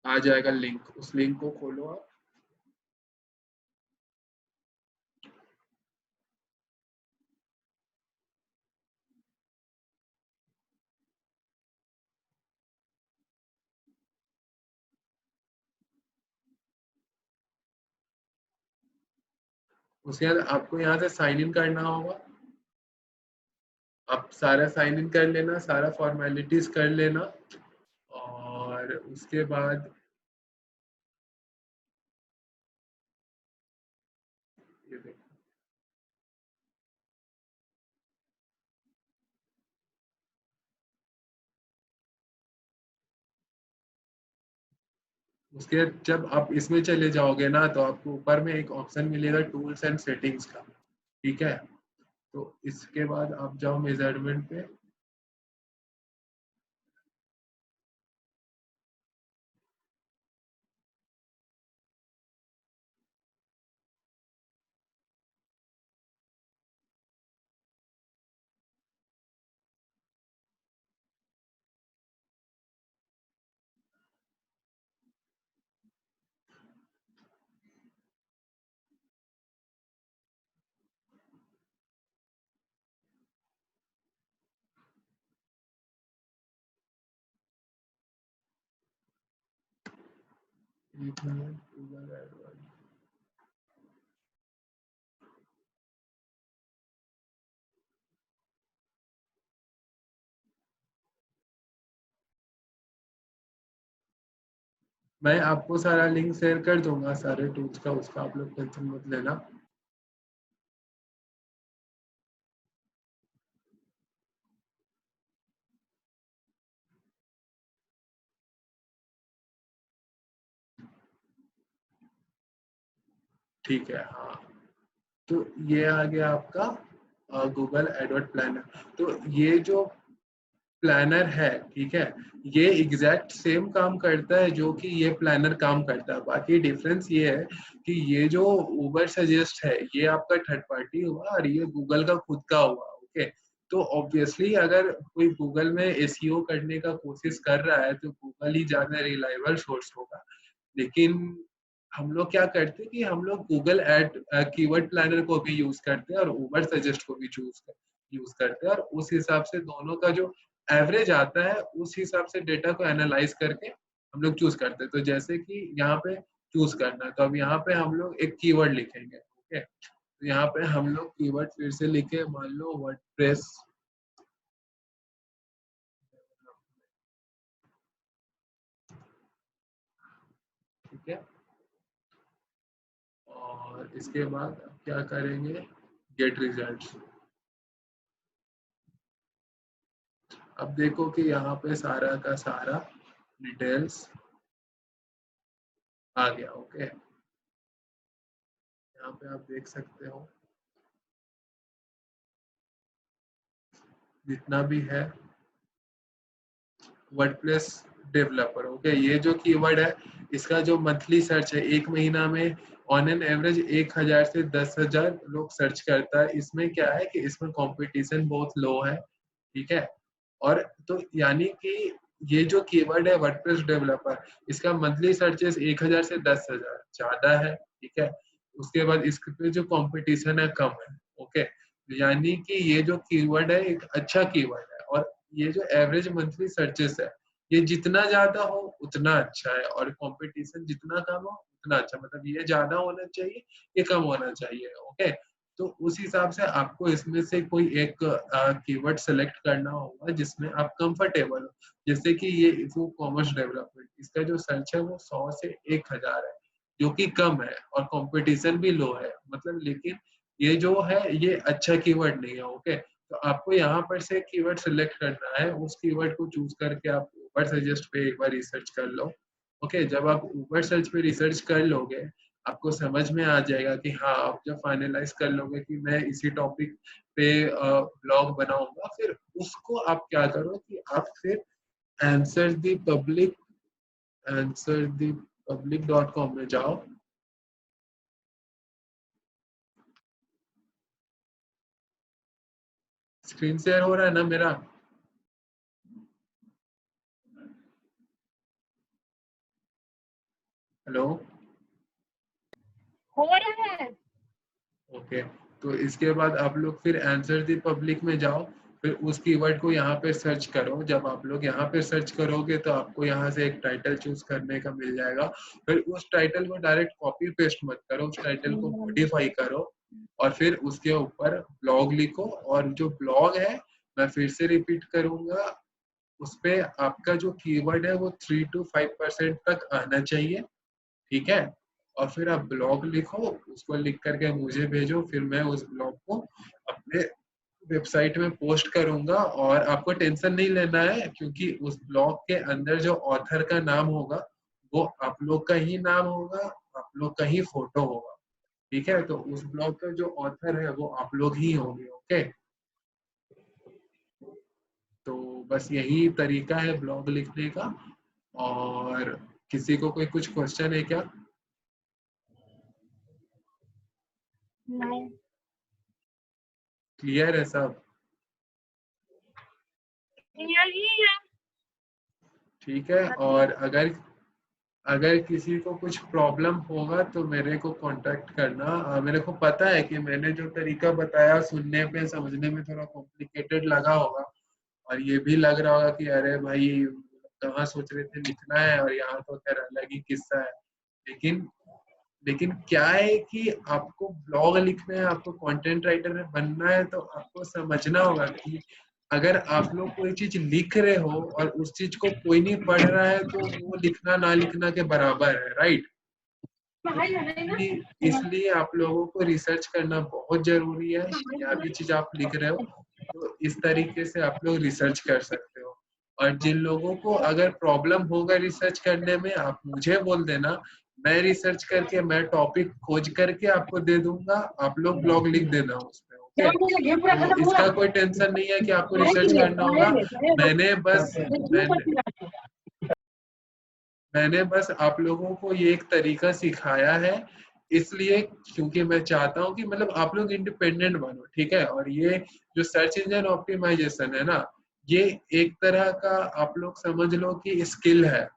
आ जाएगा लिंक, उस लिंक को खोलो आप। उसके बाद आपको यहाँ से साइन इन करना होगा। आप सारा साइन इन कर लेना, सारा फॉर्मेलिटीज कर लेना, और उसके बाद ये देखो, उसके बाद जब आप इसमें चले जाओगे ना, तो आपको ऊपर में एक ऑप्शन मिलेगा टूल्स एंड सेटिंग्स का। ठीक है, तो इसके बाद आप जाओ मेजरमेंट पे, एक मिनट, गूगल एडवर्ड, मैं आपको सारा लिंक शेयर कर दूंगा सारे टूल्स का, उसका आप लोग टेंशन मत लेना। ठीक है, हाँ, तो ये आ गया आपका गूगल एडवर्ड प्लानर। तो ये जो प्लानर है, ठीक है, ये एग्जैक्ट सेम काम करता है जो कि ये प्लानर काम करता है। बाकी डिफरेंस ये है कि ये जो उबर सजेस्ट है ये आपका थर्ड पार्टी हुआ, और ये गूगल का खुद का हुआ। ओके, तो ऑब्वियसली अगर कोई गूगल में एसईओ करने का कोशिश कर रहा है तो गूगल ही ज्यादा रिलायबल सोर्स होगा। लेकिन हम लोग क्या करते हैं कि हम लोग गूगल एड कीवर्ड प्लानर को भी यूज करते हैं और उबर सजेस्ट को भी यूज करते हैं, और उस हिसाब से दोनों का जो एवरेज आता है उस हिसाब से डेटा को एनालाइज करके हम लोग चूज करते हैं। तो जैसे कि यहाँ पे चूज करना है, तो अब यहाँ पे हम लोग एक कीवर्ड लिखेंगे। ओके, तो यहाँ पे हम लोग कीवर्ड फिर से लिखे, मान लो वर्डप्रेस, ठीक है, और इसके बाद अब क्या करेंगे, गेट रिजल्ट्स। अब देखो कि यहाँ पे सारा का सारा डिटेल्स आ गया। ओके, यहाँ पे आप देख सकते हो जितना भी है वर्डप्रेस डेवलपर। ओके, ये जो कीवर्ड है इसका जो मंथली सर्च है एक महीना में ऑन एन एवरेज 1000 से 10,000 लोग सर्च करता है। इसमें क्या है कि इसमें कंपटीशन बहुत लो है, ठीक है, और तो यानी कि ये जो कीवर्ड है वर्डप्रेस डेवलपर, इसका मंथली सर्चेस 1000 से 10,000 ज्यादा है, ठीक है। उसके बाद इसके जो कंपटीशन है कम है। ओके, यानी कि ये जो कीवर्ड है एक अच्छा कीवर्ड है, और ये जो एवरेज मंथली सर्चेस है ये जितना ज्यादा हो उतना अच्छा है, और कंपटीशन जितना कम हो उतना अच्छा, मतलब ये ज्यादा होना चाहिए ये कम होना चाहिए। ओके, तो उस हिसाब से आपको इसमें से कोई एक कीवर्ड सेलेक्ट करना होगा जिसमें आप कंफर्टेबल हो। जैसे कि ये वो कॉमर्स डेवलपमेंट, इसका जो सर्च है वो 100 से 1000 है, जो कि कम है और कंपटीशन भी लो है, मतलब, लेकिन ये जो है ये अच्छा कीवर्ड नहीं है। ओके, तो आपको यहाँ पर से कीवर्ड सिलेक्ट करना है, उस कीवर्ड को चूज करके आप ऊबर सजेस्ट पे एक बार रिसर्च कर लो। ओके, जब आप ऊबर सर्च पे रिसर्च कर लोगे आपको समझ में आ जाएगा कि हाँ, आप जब फाइनलाइज कर लोगे कि मैं इसी टॉपिक पे ब्लॉग बनाऊंगा, फिर उसको आप क्या करो कि आप फिर आंसर द पब्लिक answerthepublic.com में जाओ। स्क्रीन शेयर हो रहा है ना मेरा? हेलो, हो रहा है। ओके, तो इसके बाद आप लोग फिर आंसर द पब्लिक में जाओ, फिर उस कीवर्ड को यहाँ पे सर्च करो। जब आप लोग यहाँ पे सर्च करोगे तो आपको यहाँ से एक टाइटल चूज करने का मिल जाएगा। फिर उस टाइटल को डायरेक्ट कॉपी पेस्ट मत करो, उस टाइटल को मॉडिफाई करो और फिर उसके ऊपर ब्लॉग लिखो। और जो ब्लॉग है मैं फिर से रिपीट करूंगा, उस पे आपका जो कीवर्ड है वो 3 to 5% तक आना चाहिए, ठीक है। और फिर आप ब्लॉग लिखो, उसको लिख करके मुझे भेजो, फिर मैं उस ब्लॉग को अपने वेबसाइट में पोस्ट करूंगा। और आपको टेंशन नहीं लेना है, क्योंकि उस ब्लॉग के अंदर जो ऑथर का नाम होगा वो आप लोग का ही नाम होगा, आप लोग का ही फोटो होगा, ठीक है। तो उस ब्लॉग का जो ऑथर है वो आप लोग ही होंगे। ओके, तो बस यही तरीका है ब्लॉग लिखने का। और किसी को कोई कुछ क्वेश्चन है क्या? नहीं। क्लियर है सब? यही है। ठीक है, और अगर किसी को कुछ प्रॉब्लम होगा तो मेरे को कांटेक्ट करना। मेरे को पता है कि मैंने जो तरीका बताया सुनने पे समझने में थोड़ा कॉम्प्लिकेटेड लगा होगा, और ये भी लग रहा होगा कि अरे भाई कहाँ सोच रहे थे लिखना है और यहाँ तो खैर अलग ही किस्सा है। लेकिन लेकिन क्या है कि आपको ब्लॉग लिखना है, आपको कंटेंट राइटर बनना है, तो आपको समझना होगा कि अगर आप लोग कोई चीज लिख रहे हो और उस चीज को कोई नहीं पढ़ रहा है तो वो लिखना ना लिखना के बराबर है, राइट। इसलिए आप लोगों को रिसर्च करना बहुत जरूरी है। क्या भी चीज आप लिख रहे हो तो इस तरीके से आप लोग रिसर्च कर सकते हो। और जिन लोगों को अगर प्रॉब्लम होगा रिसर्च करने में, आप मुझे बोल देना, मैं रिसर्च करके मैं टॉपिक खोज करके आपको दे दूंगा, आप लोग ब्लॉग लिख देना उसमें। ओके, तो इसका कोई टेंशन नहीं है कि आपको रिसर्च करना होगा। मैंने बस आप लोगों को ये एक तरीका सिखाया है, इसलिए क्योंकि मैं चाहता हूँ कि मतलब आप लोग इंडिपेंडेंट बनो, ठीक है। और ये जो सर्च इंजन ऑप्टिमाइजेशन है ना, ये एक तरह का आप लोग समझ लो कि स्किल है,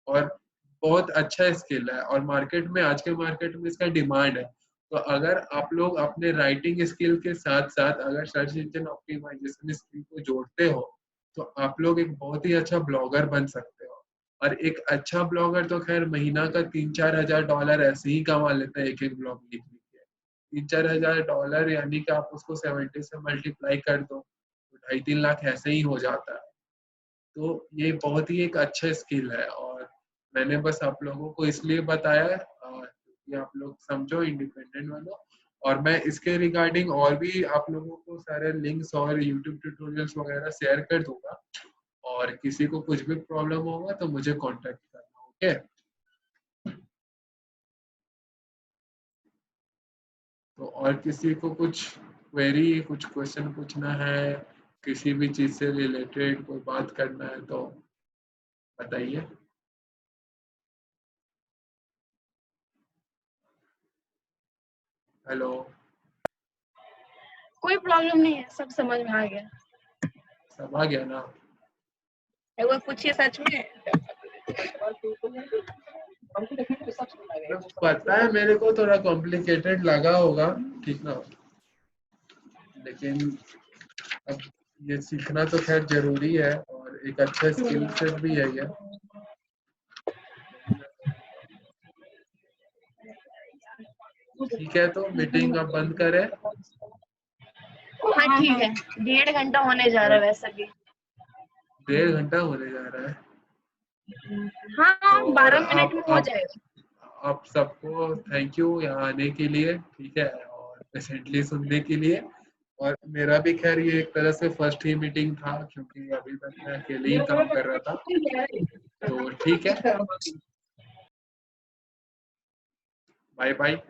और बहुत अच्छा स्किल है, और मार्केट में, आज के मार्केट में इसका डिमांड है। तो अगर आप लोग अपने राइटिंग स्किल के साथ साथ अगर सर्च इंजन ऑप्टिमाइजेशन स्किल को जोड़ते हो तो आप लोग एक बहुत ही अच्छा ब्लॉगर बन सकते हो। और एक अच्छा ब्लॉगर तो खैर महीना का $3-4 हजार ऐसे ही कमा लेता है एक एक ब्लॉग लिख लिख के। $3-4 यानी कि आप उसको 70 से मल्टीप्लाई कर दो तो 2.5-3 लाख ऐसे ही हो जाता है। तो ये बहुत ही एक अच्छा स्किल है और मैंने बस आप लोगों को इसलिए बताया है कि आप लोग समझो, इंडिपेंडेंट बनो। और मैं इसके रिगार्डिंग और भी आप लोगों को सारे लिंक्स और यूट्यूब ट्यूटोरियल्स वगैरह शेयर कर दूंगा और किसी को कुछ भी प्रॉब्लम होगा तो मुझे कांटेक्ट करना। ओके, तो और किसी को कुछ क्वेरी, कुछ क्वेश्चन पूछना है, किसी भी चीज से रिलेटेड कोई बात करना है तो बताइए। हेलो, कोई प्रॉब्लम नहीं है, सब समझ में आ गया। सब आ गया ना? एक बार पूछिए सच में। पता है मेरे को थोड़ा कॉम्प्लिकेटेड लगा होगा, ठीक ना, लेकिन अब ये सीखना तो खैर जरूरी है और एक अच्छा स्किल सेट भी है ये। ठीक है, तो मीटिंग अब बंद करें। हाँ ठीक है, 1.5 घंटा होने जा रहा है वैसे भी। 1.5 घंटा होने जा रहा है। हाँ, तो 12 मिनट में हो जाएगा। आप सबको थैंक यू यहाँ आने के लिए, ठीक है, और पेशेंटली सुनने के लिए। और मेरा भी खैर ये एक तरह से फर्स्ट ही मीटिंग था क्योंकि अभी तक मैं अकेले ही काम कर रहा था, तो ठीक है, बाय बाय।